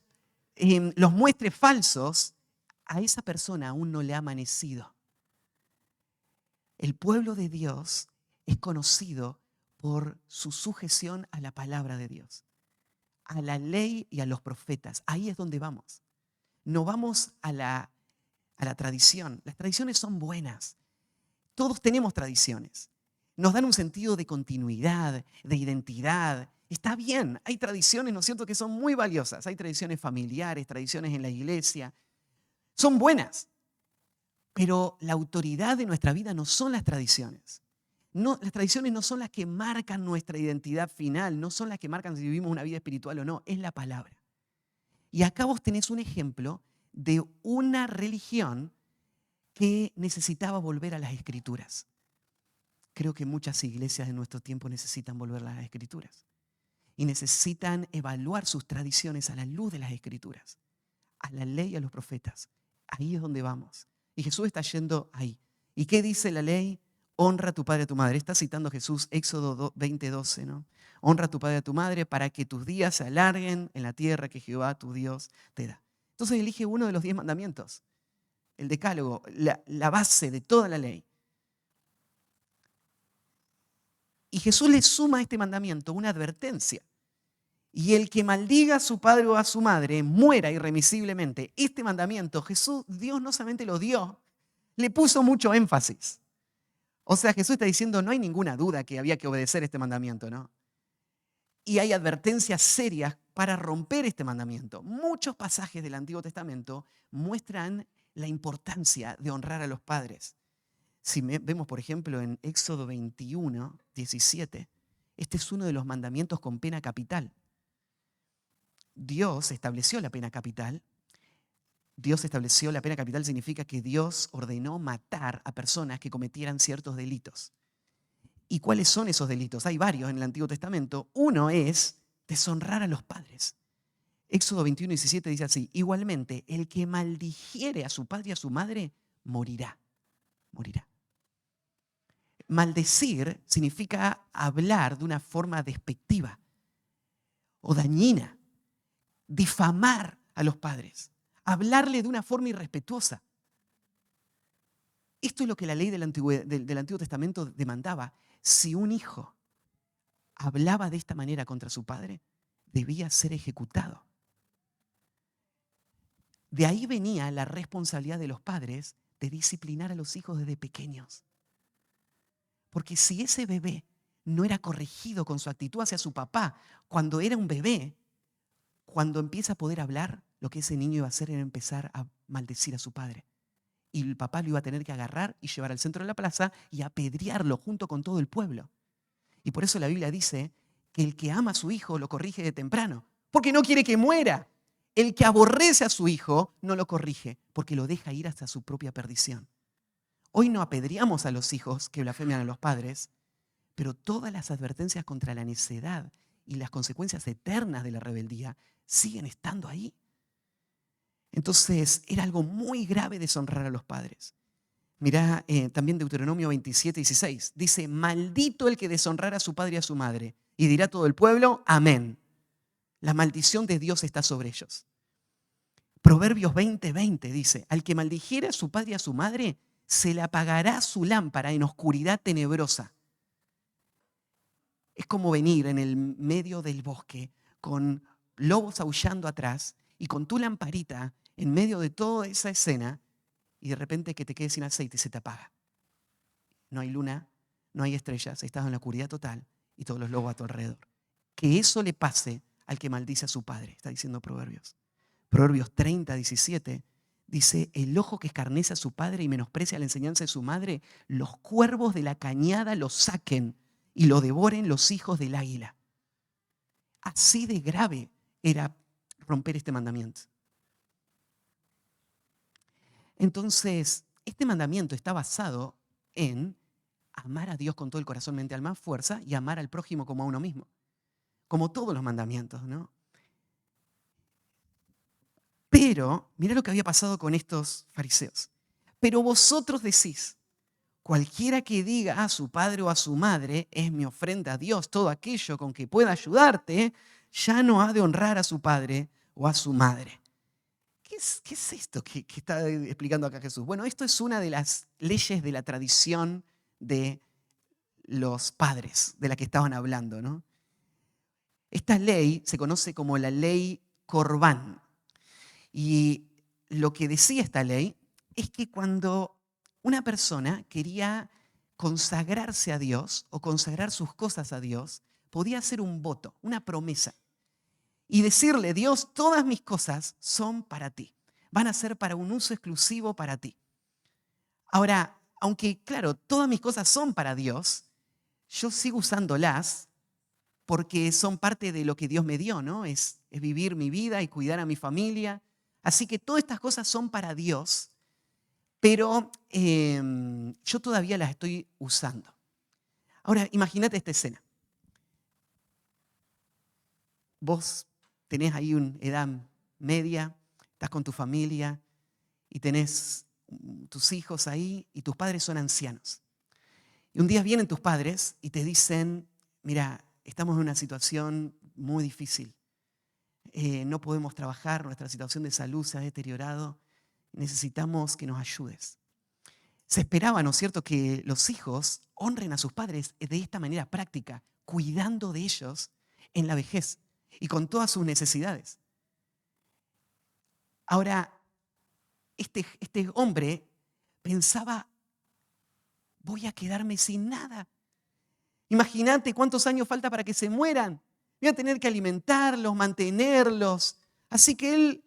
muestre falsos, a esa persona aún no le ha amanecido. El pueblo de Dios es conocido por su sujeción a la palabra de Dios, a la ley y a los profetas. Ahí es donde vamos. No vamos a la tradición. Las tradiciones son buenas. Todos tenemos tradiciones. Nos dan un sentido de continuidad, de identidad. Está bien, hay tradiciones, ¿no es cierto?, que son muy valiosas. Hay tradiciones familiares, tradiciones en la iglesia. Son buenas. Pero la autoridad de nuestra vida no son las tradiciones. No, las tradiciones no son las que marcan nuestra identidad final, no son las que marcan si vivimos una vida espiritual o no, es la palabra. Y acá vos tenés un ejemplo de una religión que necesitaba volver a las Escrituras. Creo que muchas iglesias de nuestro tiempo necesitan volver a las Escrituras y necesitan evaluar sus tradiciones a la luz de las Escrituras, a la ley y a los profetas. Ahí es donde vamos. Y Jesús está yendo ahí. ¿Y qué dice la ley? Honra a tu padre y a tu madre. Está citando Jesús Éxodo 20:12, ¿no? Honra a tu padre y a tu madre para que tus días se alarguen en la tierra que Jehová tu Dios te da. Entonces elige uno de los 10 mandamientos, el decálogo, la base de toda la ley. Y Jesús le suma a este mandamiento una advertencia. Y el que maldiga a su padre o a su madre muera irremisiblemente. Este mandamiento, Dios no solamente lo dio, le puso mucho énfasis. O sea, Jesús está diciendo, no hay ninguna duda que había que obedecer este mandamiento, ¿no? Y hay advertencias serias para romper este mandamiento. Muchos pasajes del Antiguo Testamento muestran la importancia de honrar a los padres. Si vemos, por ejemplo, en Éxodo 21, 17, este es uno de los mandamientos con pena capital. Dios estableció la pena capital. Dios estableció la pena capital significa que Dios ordenó matar a personas que cometieran ciertos delitos. ¿Y cuáles son esos delitos? Hay varios en el Antiguo Testamento. Uno es deshonrar a los padres. Éxodo 21, 17 dice así: igualmente, el que maldijere a su padre y a su madre, morirá. Morirá. Maldecir significa hablar de una forma despectiva o dañina, difamar a los padres, hablarle de una forma irrespetuosa. Esto es lo que la ley del Antiguo Testamento demandaba. Si un hijo hablaba de esta manera contra su padre, debía ser ejecutado. De ahí venía la responsabilidad de los padres de disciplinar a los hijos desde pequeños. Porque si ese bebé no era corregido con su actitud hacia su papá cuando era un bebé, cuando empieza a poder hablar, lo que ese niño iba a hacer era empezar a maldecir a su padre. Y el papá lo iba a tener que agarrar y llevar al centro de la plaza y apedrearlo junto con todo el pueblo. Y por eso la Biblia dice que el que ama a su hijo lo corrige de temprano, porque no quiere que muera. El que aborrece a su hijo no lo corrige, porque lo deja ir hasta su propia perdición. Hoy no apedreamos a los hijos que blasfemian a los padres, pero todas las advertencias contra la necedad y las consecuencias eternas de la rebeldía siguen estando ahí. Entonces era algo muy grave deshonrar a los padres. Mirá también Deuteronomio 27, 16. Dice: maldito el que deshonrara a su padre y a su madre. Y dirá todo el pueblo: amén. La maldición de Dios está sobre ellos. Proverbios 20, 20 dice: al que maldijera a su padre y a su madre, se le apagará su lámpara en oscuridad tenebrosa. Es como venir en el medio del bosque con lobos aullando atrás y con tu lamparita en medio de toda esa escena y de repente que te quedes sin aceite y se te apaga. No hay luna, no hay estrellas, estás en la oscuridad total y todos los lobos a tu alrededor. Que eso le pase al que maldice a su padre, está diciendo Proverbios. Proverbios 30, 17 dice: el ojo que escarnece a su padre y menosprecia la enseñanza de su madre, los cuervos de la cañada lo saquen y lo devoren los hijos del águila. Así de grave era romper este mandamiento. Entonces, este mandamiento está basado en amar a Dios con todo el corazón, mente, alma, fuerza, y amar al prójimo como a uno mismo. Como todos los mandamientos, ¿no? Pero, mira lo que había pasado con estos fariseos. Pero vosotros decís: cualquiera que diga a su padre o a su madre, es mi ofrenda a Dios, todo aquello con que pueda ayudarte, ya no ha de honrar a su padre o a su madre. ¿Qué es esto que está explicando acá Jesús? Bueno, esto es una de las leyes de la tradición de los padres de la que estaban hablando, ¿no? Esta ley se conoce como la ley Corbán. Y lo que decía esta ley es que cuando una persona quería consagrarse a Dios o consagrar sus cosas a Dios, podía hacer un voto, una promesa, y decirle: Dios, todas mis cosas son para ti, van a ser para un uso exclusivo para ti. Ahora, aunque claro, todas mis cosas son para Dios, yo sigo usándolas porque son parte de lo que Dios me dio, ¿no? Es vivir mi vida y cuidar a mi familia. Así que todas estas cosas son para Dios, pero yo todavía las estoy usando. Ahora, imagínate esta escena. Vos tenés ahí una edad media, estás con tu familia y tenés tus hijos ahí y tus padres son ancianos. Y un día vienen tus padres y te dicen: mira, estamos en una situación muy difícil. No podemos trabajar, nuestra situación de salud se ha deteriorado, necesitamos que nos ayudes. Se esperaba, ¿no es cierto?, que los hijos honren a sus padres de esta manera práctica, cuidando de ellos en la vejez y con todas sus necesidades. Ahora, este hombre pensaba: voy a quedarme sin nada. Imagínate cuántos años falta para que se mueran. iba a tener que alimentarlos, mantenerlos. Así que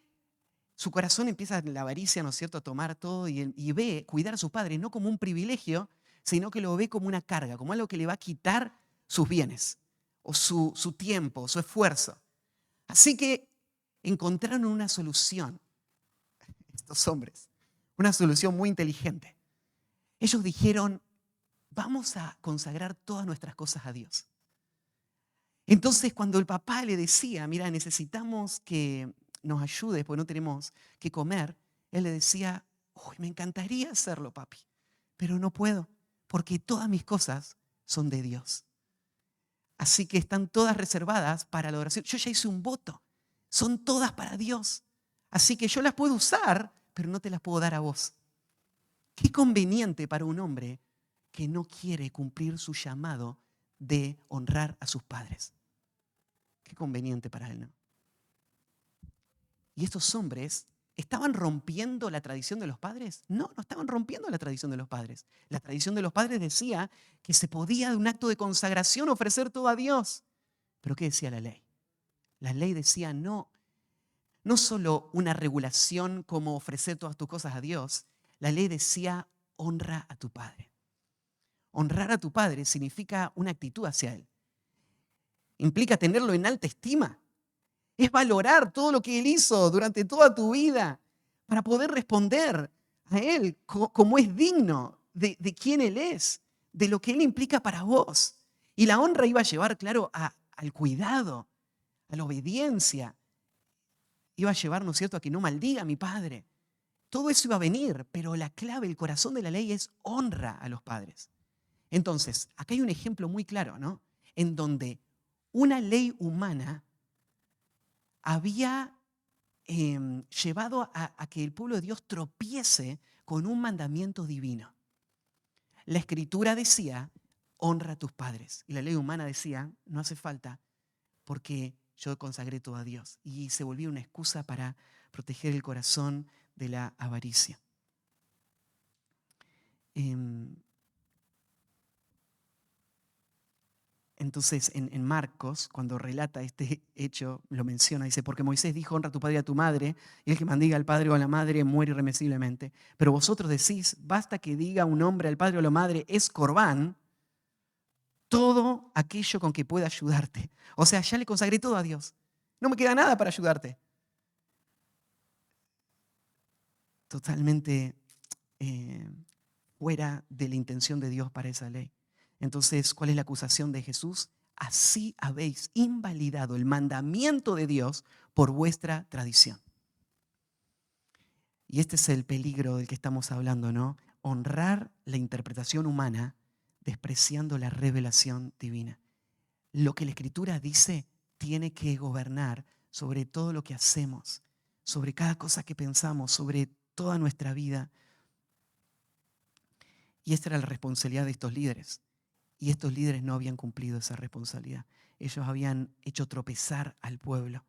su corazón empieza en la avaricia, ¿no es cierto?, a tomar todo y ve cuidar a sus padres no como un privilegio, sino que lo ve como una carga, como algo que le va a quitar sus bienes, o su tiempo, su esfuerzo. Así que encontraron una solución, estos hombres, una solución muy inteligente. Ellos dijeron, vamos a consagrar todas nuestras cosas a Dios. Entonces, cuando el papá le decía, mira, necesitamos que nos ayudes porque no tenemos que comer, él le decía, uy, me encantaría hacerlo, papi, pero no puedo porque todas mis cosas son de Dios. Así que están todas reservadas para la oración. Yo ya hice un voto, son todas para Dios. Así que yo las puedo usar, pero no te las puedo dar a vos. Qué conveniente para un hombre que no quiere cumplir su llamado de honrar a sus padres. Qué conveniente para él, ¿no? ¿Y estos hombres estaban rompiendo la tradición de los padres? No, no estaban rompiendo la tradición de los padres. La tradición de los padres decía que se podía de un acto de consagración ofrecer todo a Dios. ¿Pero qué decía la ley? La ley decía no solo una regulación como ofrecer todas tus cosas a Dios. La ley decía honra a tu padre. Honrar a tu padre significa una actitud hacia él. Implica tenerlo en alta estima. Es valorar todo lo que Él hizo durante toda tu vida para poder responder a Él como es digno de quién Él es, de lo que Él implica para vos. Y la honra iba a llevar, claro, al cuidado, a la obediencia. Iba a llevar, ¿no es cierto?, a que no maldiga a mi padre. Todo eso iba a venir, pero la clave, el corazón de la ley es honra a los padres. Entonces, acá hay un ejemplo muy claro, ¿no? En donde una ley humana había llevado a que el pueblo de Dios tropiece con un mandamiento divino. La Escritura decía, honra a tus padres. Y la ley humana decía, no hace falta, porque yo consagré todo a Dios. Y se volvió una excusa para proteger el corazón de la avaricia. Entonces, en Marcos, cuando relata este hecho, lo menciona, dice, porque Moisés dijo, honra a tu padre y a tu madre, y el que maldiga al padre o a la madre muere irremisiblemente. Pero vosotros decís, basta que diga un hombre al padre o a la madre, es corbán, todo aquello con que pueda ayudarte. O sea, ya le consagré todo a Dios. No me queda nada para ayudarte. Totalmente fuera de la intención de Dios para esa ley. Entonces, ¿cuál es la acusación de Jesús? Así habéis invalidado el mandamiento de Dios por vuestra tradición. Y este es el peligro del que estamos hablando, ¿no? Honrar la interpretación humana despreciando la revelación divina. Lo que la Escritura dice tiene que gobernar sobre todo lo que hacemos, sobre cada cosa que pensamos, sobre toda nuestra vida. Y esta era la responsabilidad de estos líderes. Y estos líderes no habían cumplido esa responsabilidad. Ellos habían hecho tropezar al pueblo.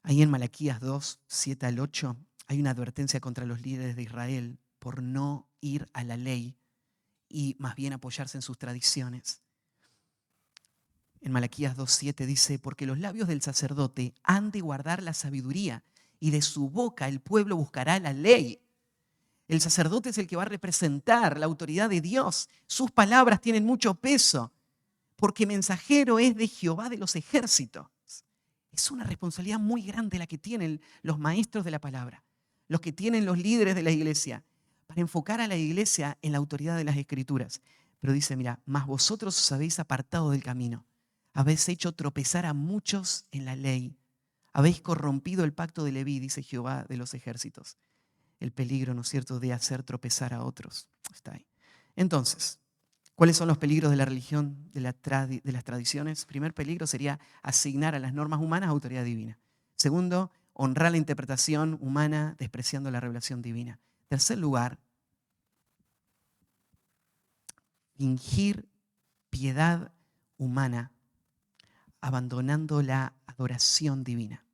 Ahí en Malaquías 2, 7 al 8, hay una advertencia contra los líderes de Israel por no ir a la ley y más bien apoyarse en sus tradiciones. En Malaquías 2:7 dice, porque los labios del sacerdote han de guardar la sabiduría y de su boca el pueblo buscará la ley. El sacerdote es el que va a representar la autoridad de Dios. Sus palabras tienen mucho peso porque mensajero es de Jehová de los ejércitos. Es una responsabilidad muy grande la que tienen los maestros de la palabra, los que tienen los líderes de la iglesia, para enfocar a la iglesia en la autoridad de las Escrituras. Pero dice, mira, mas vosotros os habéis apartado del camino, habéis hecho tropezar a muchos en la ley, habéis corrompido el pacto de Leví, dice Jehová de los ejércitos. El peligro, ¿no es cierto?, de hacer tropezar a otros. Está ahí. Entonces, ¿cuáles son los peligros de la religión, de las tradiciones? Primer peligro sería asignar a las normas humanas autoridad divina. Segundo, honrar la interpretación humana despreciando la revelación divina. Tercer lugar, fingir piedad humana abandonando la adoración divina.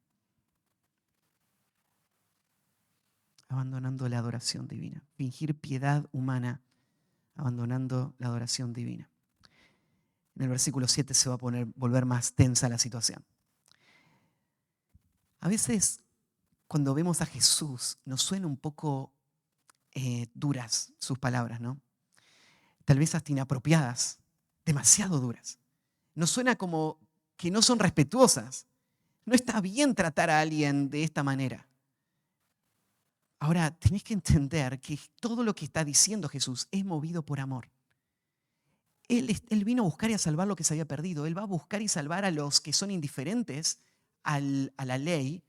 Abandonando la adoración divina. Fingir piedad humana abandonando la adoración divina. En el versículo 7 se va a volver más tensa la situación. A veces, cuando vemos a Jesús, nos suena un poco duras sus palabras, ¿no? Tal vez hasta inapropiadas, demasiado duras. Nos suena como que no son respetuosas. No está bien tratar a alguien de esta manera. Ahora, tenés que entender que todo lo que está diciendo Jesús es movido por amor. Él vino a buscar y a salvar lo que se había perdido. Él va a buscar y salvar a los que son indiferentes a la ley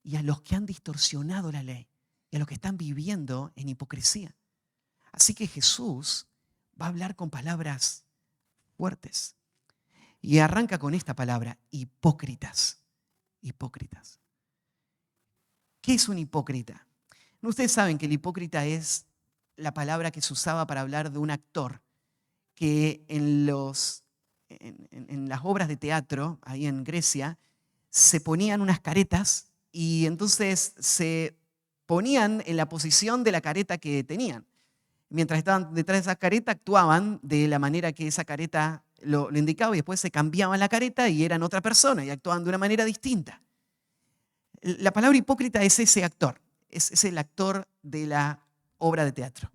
y a los que han distorsionado la ley y a los que están viviendo en hipocresía. Así que Jesús va a hablar con palabras fuertes. Y arranca con esta palabra, hipócritas. Hipócritas. ¿Qué es un hipócrita? Ustedes saben que el hipócrita es la palabra que se usaba para hablar de un actor que en las obras de teatro, ahí en Grecia, se ponían unas caretas y entonces se ponían en la posición de la careta que tenían. Mientras estaban detrás de esa careta, actuaban de la manera que esa careta lo indicaba y después se cambiaban la careta y eran otra persona y actuaban de una manera distinta. La palabra hipócrita es ese actor, es el actor de la obra de teatro.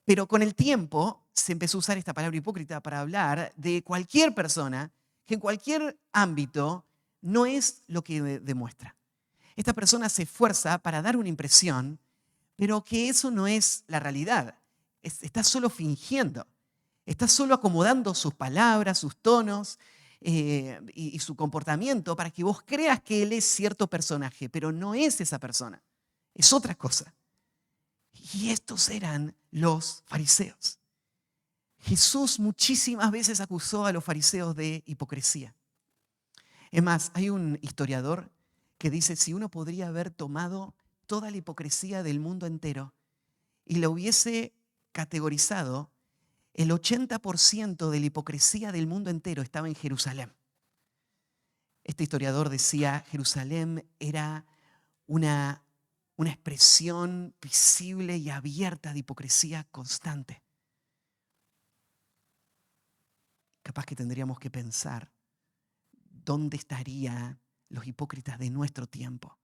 Pero con el tiempo se empezó a usar esta palabra hipócrita para hablar de cualquier persona que en cualquier ámbito no es lo que demuestra. Esta persona se esfuerza para dar una impresión, pero que eso no es la realidad. Está solo fingiendo, está solo acomodando sus palabras, sus tonos y su comportamiento para que vos creas que él es cierto personaje, pero no es esa persona, es otra cosa. Y estos eran los fariseos. Jesús muchísimas veces acusó a los fariseos de hipocresía. Es más, hay un historiador que dice si uno podría haber tomado toda la hipocresía del mundo entero y la hubiese categorizado, el 80% de la hipocresía del mundo entero estaba en Jerusalén. Este historiador decía, Jerusalén era una expresión visible y abierta de hipocresía constante. Capaz que tendríamos que pensar dónde estarían los hipócritas de nuestro tiempo.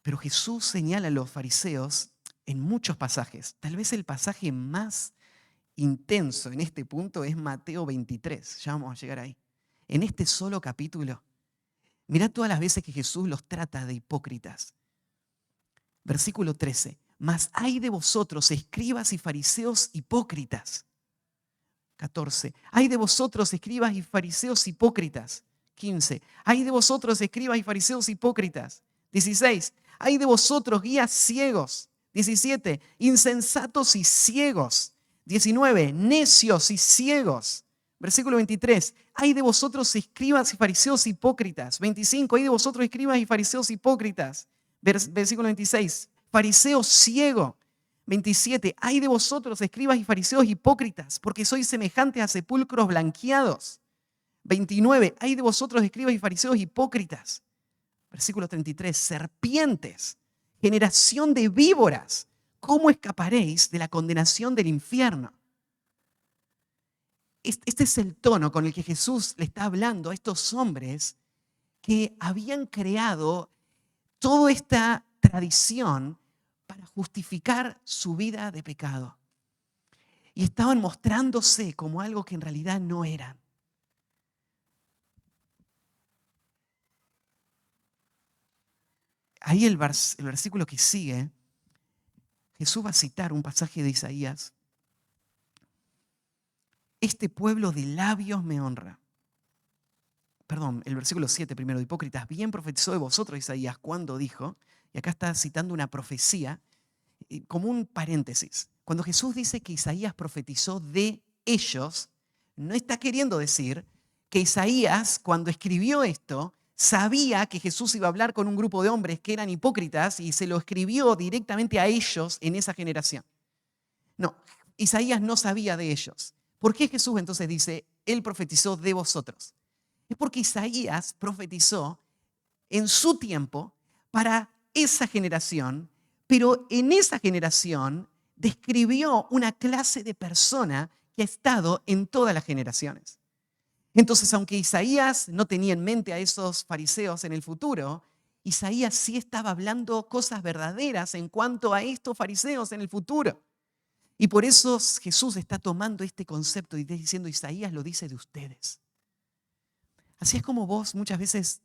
Pero Jesús señala a los fariseos en muchos pasajes. Tal vez el pasaje más intenso en este punto es Mateo 23. Ya vamos a llegar ahí. En este solo capítulo, mirá todas las veces que Jesús los trata de hipócritas. Versículo 13. Mas hay de vosotros, escribas y fariseos hipócritas. 14. Hay de vosotros, escribas y fariseos hipócritas. 15. Hay de vosotros, escribas y fariseos hipócritas. 16. Hay de vosotros, guías ciegos. 17. Insensatos y ciegos. 19. Necios y ciegos. Versículo 23. Hay de vosotros, escribas y fariseos hipócritas. 25. Hay de vosotros, escribas y fariseos hipócritas. Versículo 26. Fariseo ciego. 27. Hay de vosotros, escribas y fariseos hipócritas, porque sois semejantes a sepulcros blanqueados. 29. Hay de vosotros, escribas y fariseos hipócritas. Versículo 33. Serpientes, generación de víboras, ¿cómo escaparéis de la condenación del infierno? Este es el tono con el que Jesús le está hablando a estos hombres que habían creado toda esta tradición para justificar su vida de pecado. Y estaban mostrándose como algo que en realidad no eran. Ahí el versículo que sigue, Jesús va a citar un pasaje de Isaías. Este pueblo de labios me honra. Perdón, el versículo 7 primero, de hipócritas, bien profetizó de vosotros Isaías cuando dijo, y acá está citando una profecía, como un paréntesis. Cuando Jesús dice que Isaías profetizó de ellos, no está queriendo decir que Isaías, cuando escribió esto, sabía que Jesús iba a hablar con un grupo de hombres que eran hipócritas y se lo escribió directamente a ellos en esa generación. No, Isaías no sabía de ellos. ¿Por qué Jesús entonces dice, él profetizó de vosotros? Es porque Isaías profetizó en su tiempo para esa generación, pero en esa generación describió una clase de persona que ha estado en todas las generaciones. Entonces, aunque Isaías no tenía en mente a esos fariseos en el futuro, Isaías sí estaba hablando cosas verdaderas en cuanto a estos fariseos en el futuro. Y por eso Jesús está tomando este concepto y diciendo, Isaías lo dice de ustedes. Así es como vos muchas veces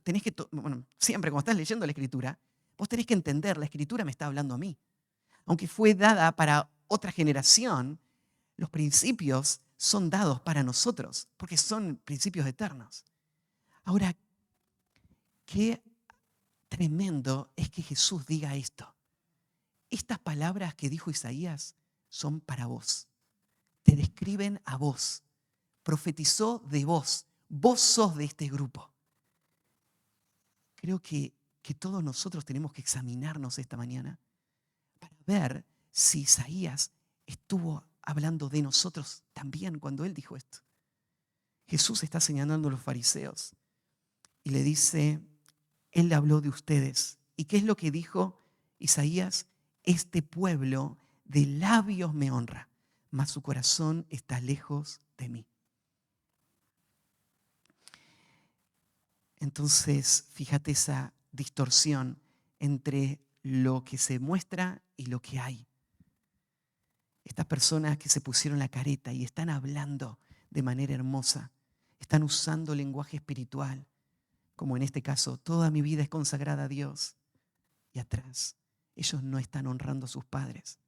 tenés que, bueno, siempre cuando estás leyendo la Escritura, vos tenés que entender, la Escritura me está hablando a mí. Aunque fue dada para otra generación, los principios son dados para nosotros, porque son principios eternos. Ahora, qué tremendo es que Jesús diga esto. Estas palabras que dijo Isaías son para vos. Te describen a vos. Profetizó de vos. Vos sos de este grupo. Creo que todos nosotros tenemos que examinarnos esta mañana para ver si Isaías estuvo hablando de nosotros también cuando él dijo esto. Jesús está señalando a los fariseos y le dice, él habló de ustedes. ¿Y qué es lo que dijo Isaías? Este pueblo de labios me honra, mas su corazón está lejos de mí. Entonces, fíjate esa distorsión entre lo que se muestra y lo que hay. Estas personas que se pusieron la careta y están hablando de manera hermosa, están usando lenguaje espiritual, como en este caso, toda mi vida es consagrada a Dios. Y atrás, ellos no están honrando a sus padres.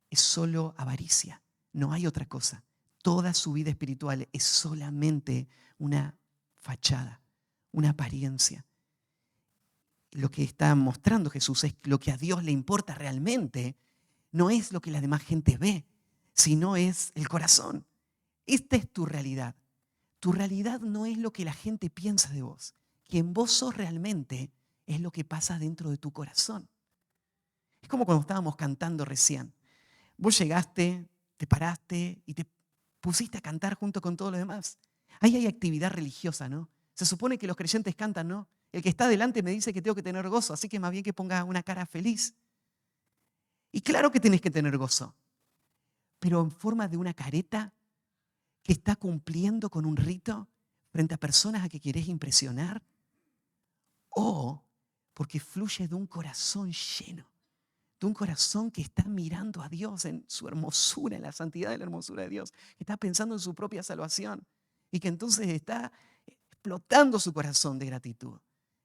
Es solo avaricia, no hay otra cosa. Toda su vida espiritual es solamente una fachada, una apariencia. Lo que está mostrando Jesús es lo que a Dios le importa realmente. No es lo que la demás gente ve, sino es el corazón. Esta es tu realidad. Tu realidad no es lo que la gente piensa de vos. Quien vos sos realmente es lo que pasa dentro de tu corazón. Es como cuando estábamos cantando recién. Vos llegaste, te paraste y te pusiste a cantar junto con todos los demás. Ahí hay actividad religiosa, ¿no? Se supone que los creyentes cantan, ¿no? El que está delante me dice que tengo que tener gozo, así que más bien que ponga una cara feliz. Y claro que tenés que tener gozo, pero en forma de una careta que está cumpliendo con un rito frente a personas a que querés impresionar, o porque fluye de un corazón lleno, de un corazón que está mirando a Dios en su hermosura, en la santidad de la hermosura de Dios, que está pensando en su propia salvación y que entonces está explotando su corazón de gratitud.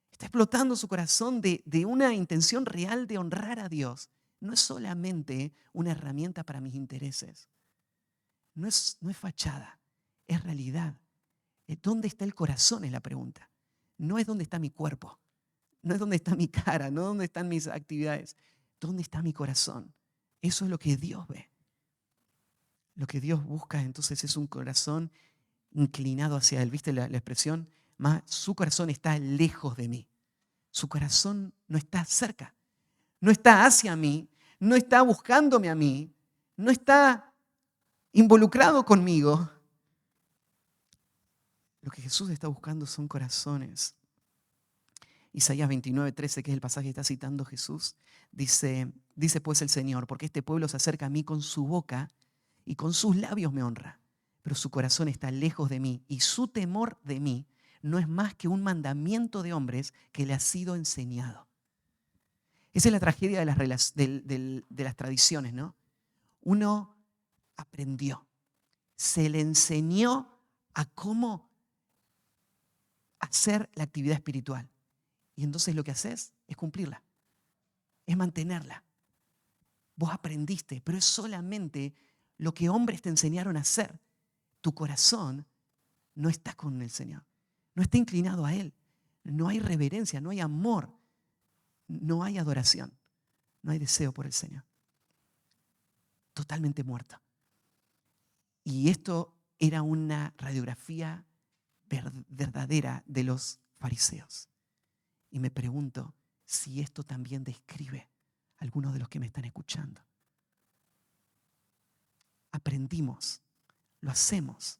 Está explotando su corazón de una intención real de honrar a Dios. No es solamente una herramienta para mis intereses. No es fachada, es realidad. ¿Dónde está el corazón? Es la pregunta. No es dónde está mi cuerpo, no es dónde está mi cara, no es dónde están mis actividades. ¿Dónde está mi corazón? Eso es lo que Dios ve. Lo que Dios busca entonces es un corazón inclinado hacia Él. ¿Viste la expresión? Su corazón está lejos de mí. Su corazón no está cerca, no está hacia mí, no está buscándome a mí, no está involucrado conmigo. Lo que Jesús está buscando son corazones. Isaías 29:13, que es el pasaje que está citando Jesús, dice pues el Señor, porque este pueblo se acerca a mí con su boca y con sus labios me honra, pero su corazón está lejos de mí y su temor de mí no es más que un mandamiento de hombres que le ha sido enseñado. Esa es la tragedia de las tradiciones, ¿no? Uno aprendió, se le enseñó a cómo hacer la actividad espiritual. Y entonces lo que haces es cumplirla, es mantenerla. Vos aprendiste, pero es solamente lo que hombres te enseñaron a hacer. Tu corazón no está con el Señor, no está inclinado a Él. No hay reverencia, no hay amor, no hay adoración, no hay deseo por el Señor. Totalmente muerto. Y esto era una radiografía verdadera de los fariseos. Y me pregunto si esto también describe a algunos de los que me están escuchando. Aprendimos, lo hacemos,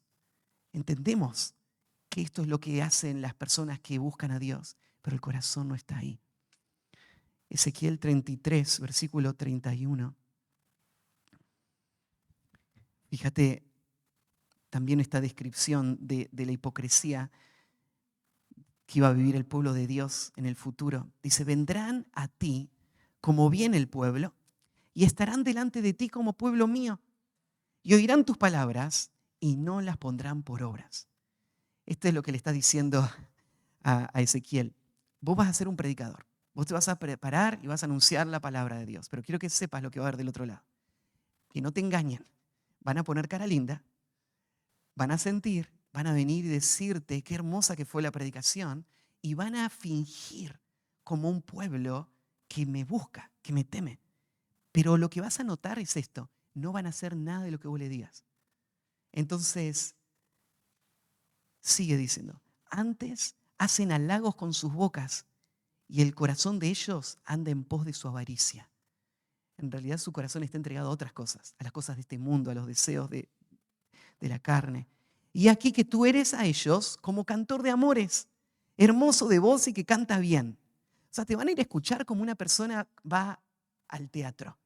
entendemos que esto es lo que hacen las personas que buscan a Dios, pero el corazón no está ahí. Ezequiel 33, versículo 31. Fíjate también esta descripción de la hipocresía que iba a vivir el pueblo de Dios en el futuro. Dice, vendrán a ti como viene el pueblo y estarán delante de ti como pueblo mío y oirán tus palabras y no las pondrán por obras. Esto es lo que le está diciendo a Ezequiel. Vos vas a ser un predicador. Vos te vas a preparar y vas a anunciar la palabra de Dios. Pero quiero que sepas lo que va a haber del otro lado. Que no te engañen. Van a poner cara linda. Van a sentir. Van a venir y decirte qué hermosa que fue la predicación. Y van a fingir como un pueblo que me busca, que me teme. Pero lo que vas a notar es esto. No van a hacer nada de lo que vos le digas. Entonces, sigue diciendo. Antes hacen halagos con sus bocas y el corazón de ellos anda en pos de su avaricia. En realidad su corazón está entregado a otras cosas, a las cosas de este mundo, a los deseos de la carne. Y aquí que tú eres a ellos como cantor de amores, hermoso de voz y que canta bien. O sea, te van a ir a escuchar como una persona va al teatro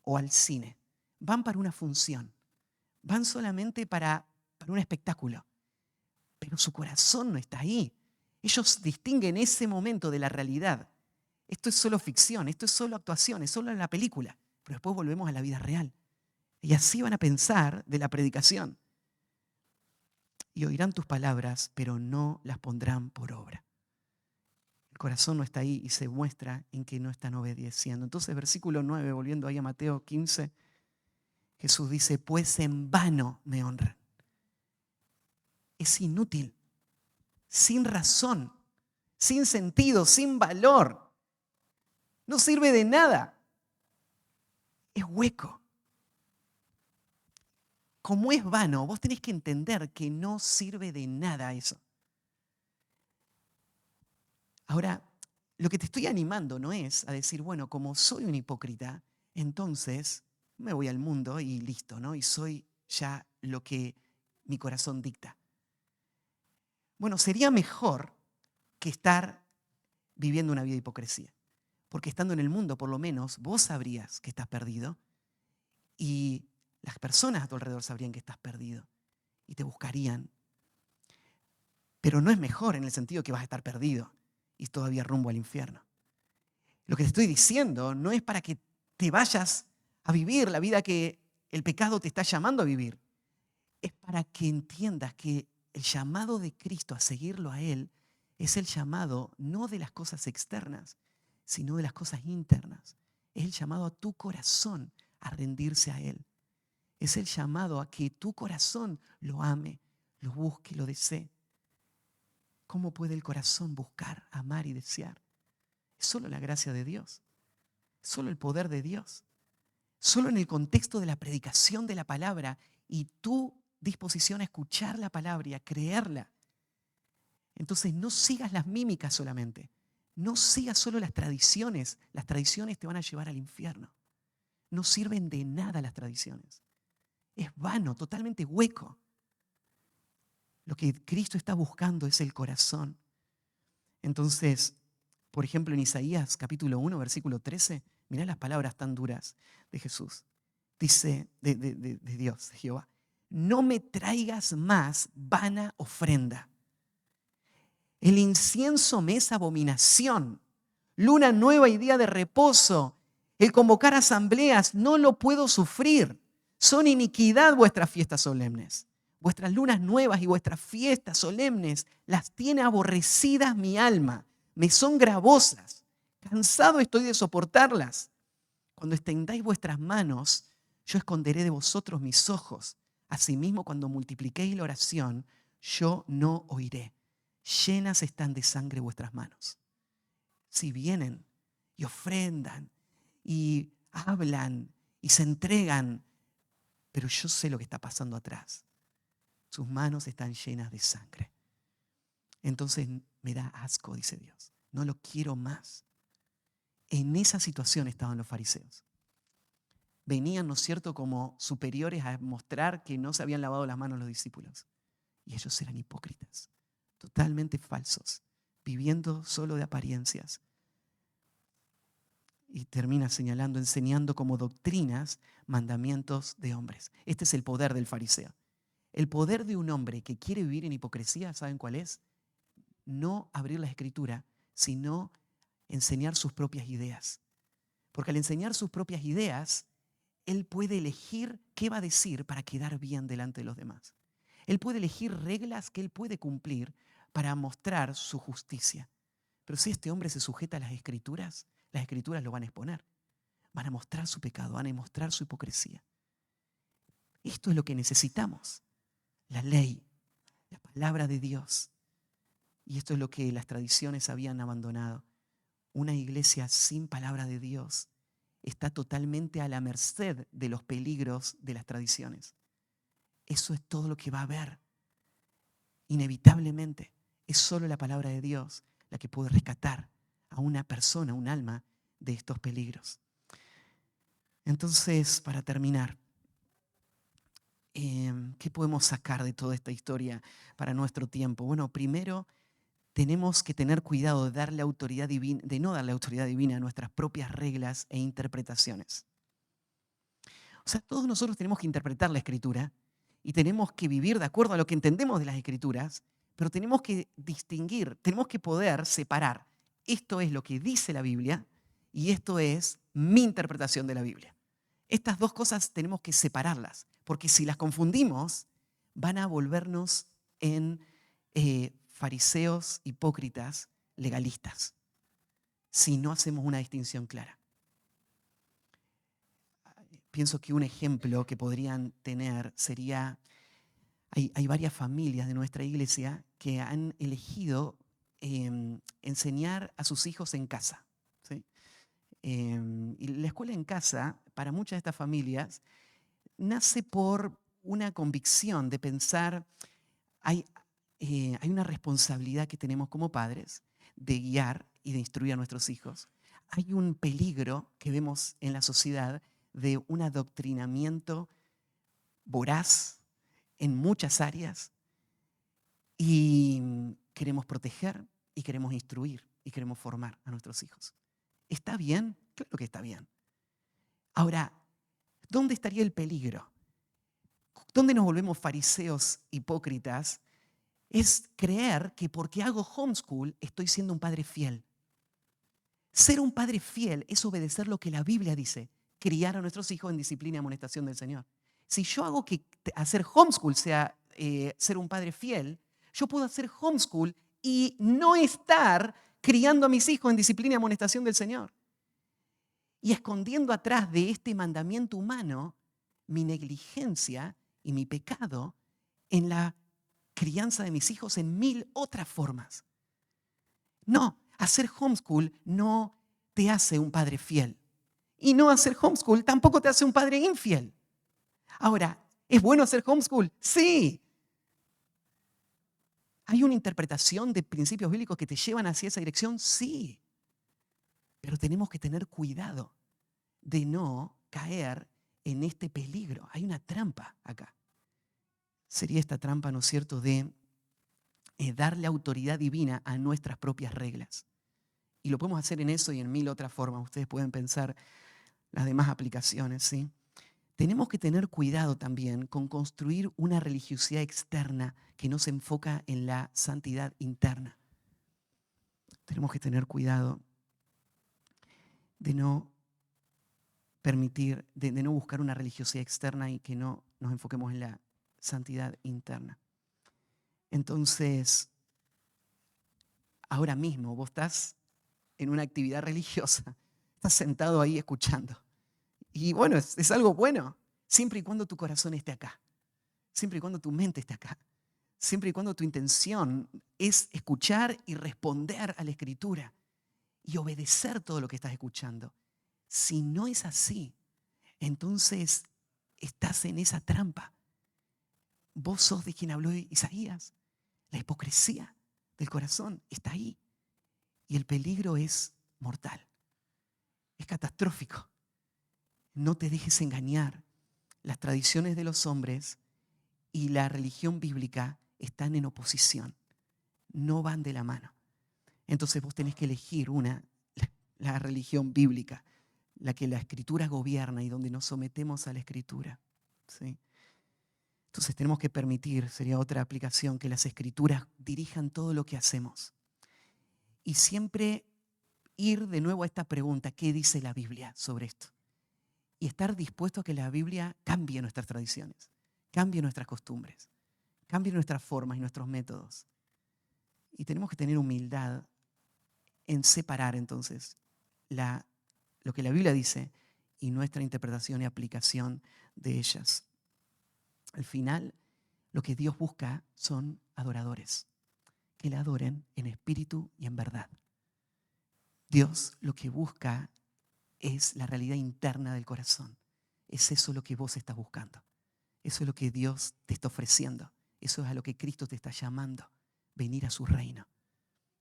o al cine. Van para una función. Van solamente para un espectáculo. Pero su corazón no está ahí. Ellos distinguen ese momento de la realidad. Esto es solo ficción, esto es solo actuación, es solo la película. Pero después volvemos a la vida real. Y así van a pensar de la predicación. Y oirán tus palabras, pero no las pondrán por obra. El corazón no está ahí y se muestra en que no están obedeciendo. Entonces, versículo 9, volviendo ahí a Mateo 15, Jesús dice, pues en vano me honran. Es inútil, sin razón, sin sentido, sin valor. No sirve de nada. Es hueco. Como es vano, vos tenés que entender que no sirve de nada eso. Ahora, lo que te estoy animando no es a decir, bueno, como soy un hipócrita, entonces me voy al mundo y listo, ¿no? Y soy ya lo que mi corazón dicta. Bueno, sería mejor que estar viviendo una vida de hipocresía. Porque estando en el mundo, por lo menos, vos sabrías que estás perdido y las personas a tu alrededor sabrían que estás perdido y te buscarían. Pero no es mejor en el sentido que vas a estar perdido y todavía rumbo al infierno. Lo que te estoy diciendo no es para que te vayas a vivir la vida que el pecado te está llamando a vivir. Es para que entiendas que el llamado de Cristo a seguirlo a Él es el llamado no de las cosas externas, sino de las cosas internas. Es el llamado a tu corazón a rendirse a Él. Es el llamado a que tu corazón lo ame, lo busque, lo desee. ¿Cómo puede el corazón buscar, amar y desear? Es solo la gracia de Dios. Es solo el poder de Dios. Solo en el contexto de la predicación de la palabra y tu disposición a escuchar la palabra y a creerla. Entonces no sigas las mímicas solamente. No sigas solo las tradiciones. Las tradiciones te van a llevar al infierno. No sirven de nada las tradiciones. Es vano, totalmente hueco. Lo que Cristo está buscando es el corazón. Entonces, por ejemplo, en Isaías capítulo 1, versículo 13, mirá las palabras tan duras de Jesús. Dice de Dios, de Jehová, no me traigas más vana ofrenda. El incienso me es abominación. Luna nueva y día de reposo. El convocar asambleas no lo puedo sufrir. Son iniquidad vuestras fiestas solemnes. Vuestras lunas nuevas y vuestras fiestas solemnes las tiene aborrecidas mi alma. Me son gravosas. Cansado estoy de soportarlas. Cuando extendáis vuestras manos, yo esconderé de vosotros mis ojos. Asimismo, cuando multipliquéis la oración, yo no oiré. Llenas están de sangre vuestras manos. Si vienen y ofrendan y hablan y se entregan, pero yo sé lo que está pasando atrás. Sus manos están llenas de sangre. Entonces me da asco, dice Dios. No lo quiero más. En esa situación estaban los fariseos. Venían, ¿no es cierto?, como superiores a mostrar que no se habían lavado las manos los discípulos. Y ellos eran hipócritas, totalmente falsos, viviendo solo de apariencias. Y termina señalando, enseñando como doctrinas mandamientos de hombres. Este es el poder del fariseo. El poder de un hombre que quiere vivir en hipocresía, ¿saben cuál es? No abrir la Escritura, sino enseñar sus propias ideas. Porque al enseñar sus propias ideas, él puede elegir qué va a decir para quedar bien delante de los demás. Él puede elegir reglas que él puede cumplir para mostrar su justicia. Pero si este hombre se sujeta a las Escrituras lo van a exponer. Van a mostrar su pecado, van a mostrar su hipocresía. Esto es lo que necesitamos. La ley, la palabra de Dios. Y esto es lo que las tradiciones habían abandonado. Una iglesia sin palabra de Dios está totalmente a la merced de los peligros de las tradiciones. Eso es todo lo que va a haber. Inevitablemente, es solo la palabra de Dios la que puede rescatar a una persona, un alma, de estos peligros. Entonces, para terminar, ¿qué podemos sacar de toda esta historia para nuestro tiempo? Bueno, primero, tenemos que tener cuidado de no darle autoridad divina a nuestras propias reglas e interpretaciones. O sea, todos nosotros tenemos que interpretar la Escritura y tenemos que vivir de acuerdo a lo que entendemos de las Escrituras, pero tenemos que distinguir, tenemos que poder separar. Esto es lo que dice la Biblia y esto es mi interpretación de la Biblia. Estas dos cosas tenemos que separarlas, porque si las confundimos, van a volvernos en fariseos hipócritas legalistas, si no hacemos una distinción clara. Pienso que un ejemplo que podrían tener sería, hay varias familias de nuestra iglesia que han elegido enseñar a sus hijos en casa. ¿Sí? Y la escuela en casa, para muchas de estas familias, nace por una convicción de pensar, hay una responsabilidad que tenemos como padres de guiar y de instruir a nuestros hijos. Hay un peligro que vemos en la sociedad de un adoctrinamiento voraz en muchas áreas y queremos proteger y queremos instruir y queremos formar a nuestros hijos. ¿Está bien? Claro que está bien. Ahora, ¿dónde estaría el peligro? ¿Dónde nos volvemos fariseos hipócritas? Es creer que porque hago homeschool estoy siendo un padre fiel. Ser un padre fiel es obedecer lo que la Biblia dice, criar a nuestros hijos en disciplina y amonestación del Señor. Si yo hago que hacer homeschool sea ser un padre fiel, yo puedo hacer homeschool y no estar criando a mis hijos en disciplina y amonestación del Señor. Y escondiendo atrás de este mandamiento humano mi negligencia y mi pecado en la crianza de mis hijos en 1000 otras formas. No, hacer homeschool no te hace un padre fiel. Y no hacer homeschool tampoco te hace un padre infiel. Ahora, ¿es bueno hacer homeschool? Sí. ¿Hay una interpretación de principios bíblicos que te llevan hacia esa dirección? Sí. Pero tenemos que tener cuidado de no caer en este peligro. Hay una trampa acá. Sería esta trampa, ¿no es cierto?, de darle autoridad divina a nuestras propias reglas. Y lo podemos hacer en eso y en 1000 otras formas. Ustedes pueden pensar las demás aplicaciones, ¿sí? Tenemos que tener cuidado también con construir una religiosidad externa que no se enfoca en la santidad interna. Tenemos que tener cuidado de no permitir, de no buscar una religiosidad externa y que no nos enfoquemos en la santidad interna. Entonces, ahora mismo vos estás en una actividad religiosa, estás sentado ahí escuchando. Y bueno, es algo bueno, siempre y cuando tu corazón esté acá, siempre y cuando tu mente esté acá, siempre y cuando tu intención es escuchar y responder a la Escritura y obedecer todo lo que estás escuchando. Si no es así, entonces estás en esa trampa. Vos sos de quien habló Isaías. La hipocresía del corazón está ahí. Y el peligro es mortal. Es catastrófico. No te dejes engañar. Las tradiciones de los hombres y la religión bíblica están en oposición. No van de la mano. Entonces vos tenés que elegir la religión bíblica, la que la Escritura gobierna y donde nos sometemos a la Escritura. ¿Sí? Entonces tenemos que permitir, sería otra aplicación, que las Escrituras dirijan todo lo que hacemos. Y siempre ir de nuevo a esta pregunta, ¿qué dice la Biblia sobre esto? Y estar dispuesto a que la Biblia cambie nuestras tradiciones, cambie nuestras costumbres, cambie nuestras formas y nuestros métodos. Y tenemos que tener humildad en separar entonces lo que la Biblia dice y nuestra interpretación y aplicación de ellas. Al final, lo que Dios busca son adoradores, que le adoren en espíritu y en verdad. Dios lo que busca es la realidad interna del corazón. Es eso lo que vos estás buscando. Eso es lo que Dios te está ofreciendo. Eso es a lo que Cristo te está llamando. Venir a su reino.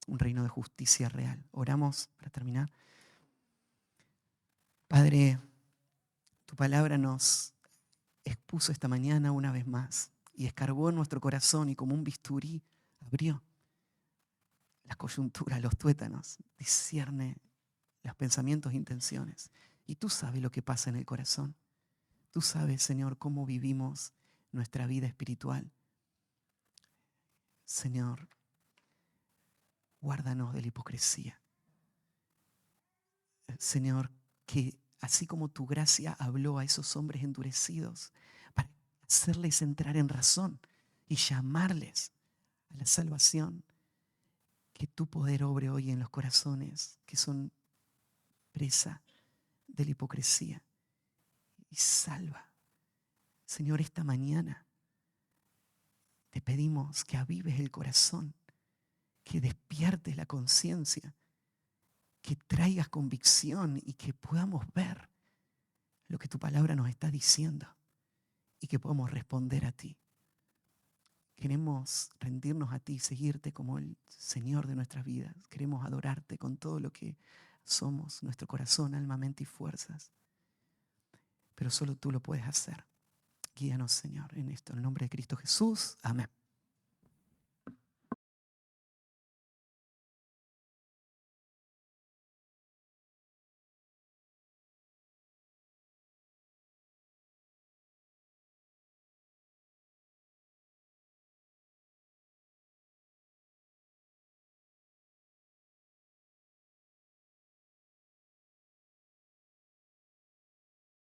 Un reino de justicia real. Oramos para terminar. Padre, tu palabra nos expuso esta mañana una vez más y escarbó en nuestro corazón y como un bisturí abrió las coyunturas, los tuétanos, discierne los pensamientos e intenciones. Y tú sabes lo que pasa en el corazón. Tú sabes, Señor, cómo vivimos nuestra vida espiritual. Señor, guárdanos de la hipocresía. Señor, que así como tu gracia habló a esos hombres endurecidos para hacerles entrar en razón y llamarles a la salvación, que tu poder obre hoy en los corazones que son presa de la hipocresía y salva. Señor, esta mañana te pedimos que avives el corazón, que despiertes la conciencia, que traigas convicción y que podamos ver lo que tu palabra nos está diciendo y que podamos responder a ti. Queremos rendirnos a ti, seguirte como el Señor de nuestras vidas. Queremos adorarte con todo lo que somos, nuestro corazón, alma, mente y fuerzas. Pero solo tú lo puedes hacer. Guíanos, Señor, en esto. En el nombre de Cristo Jesús. Amén.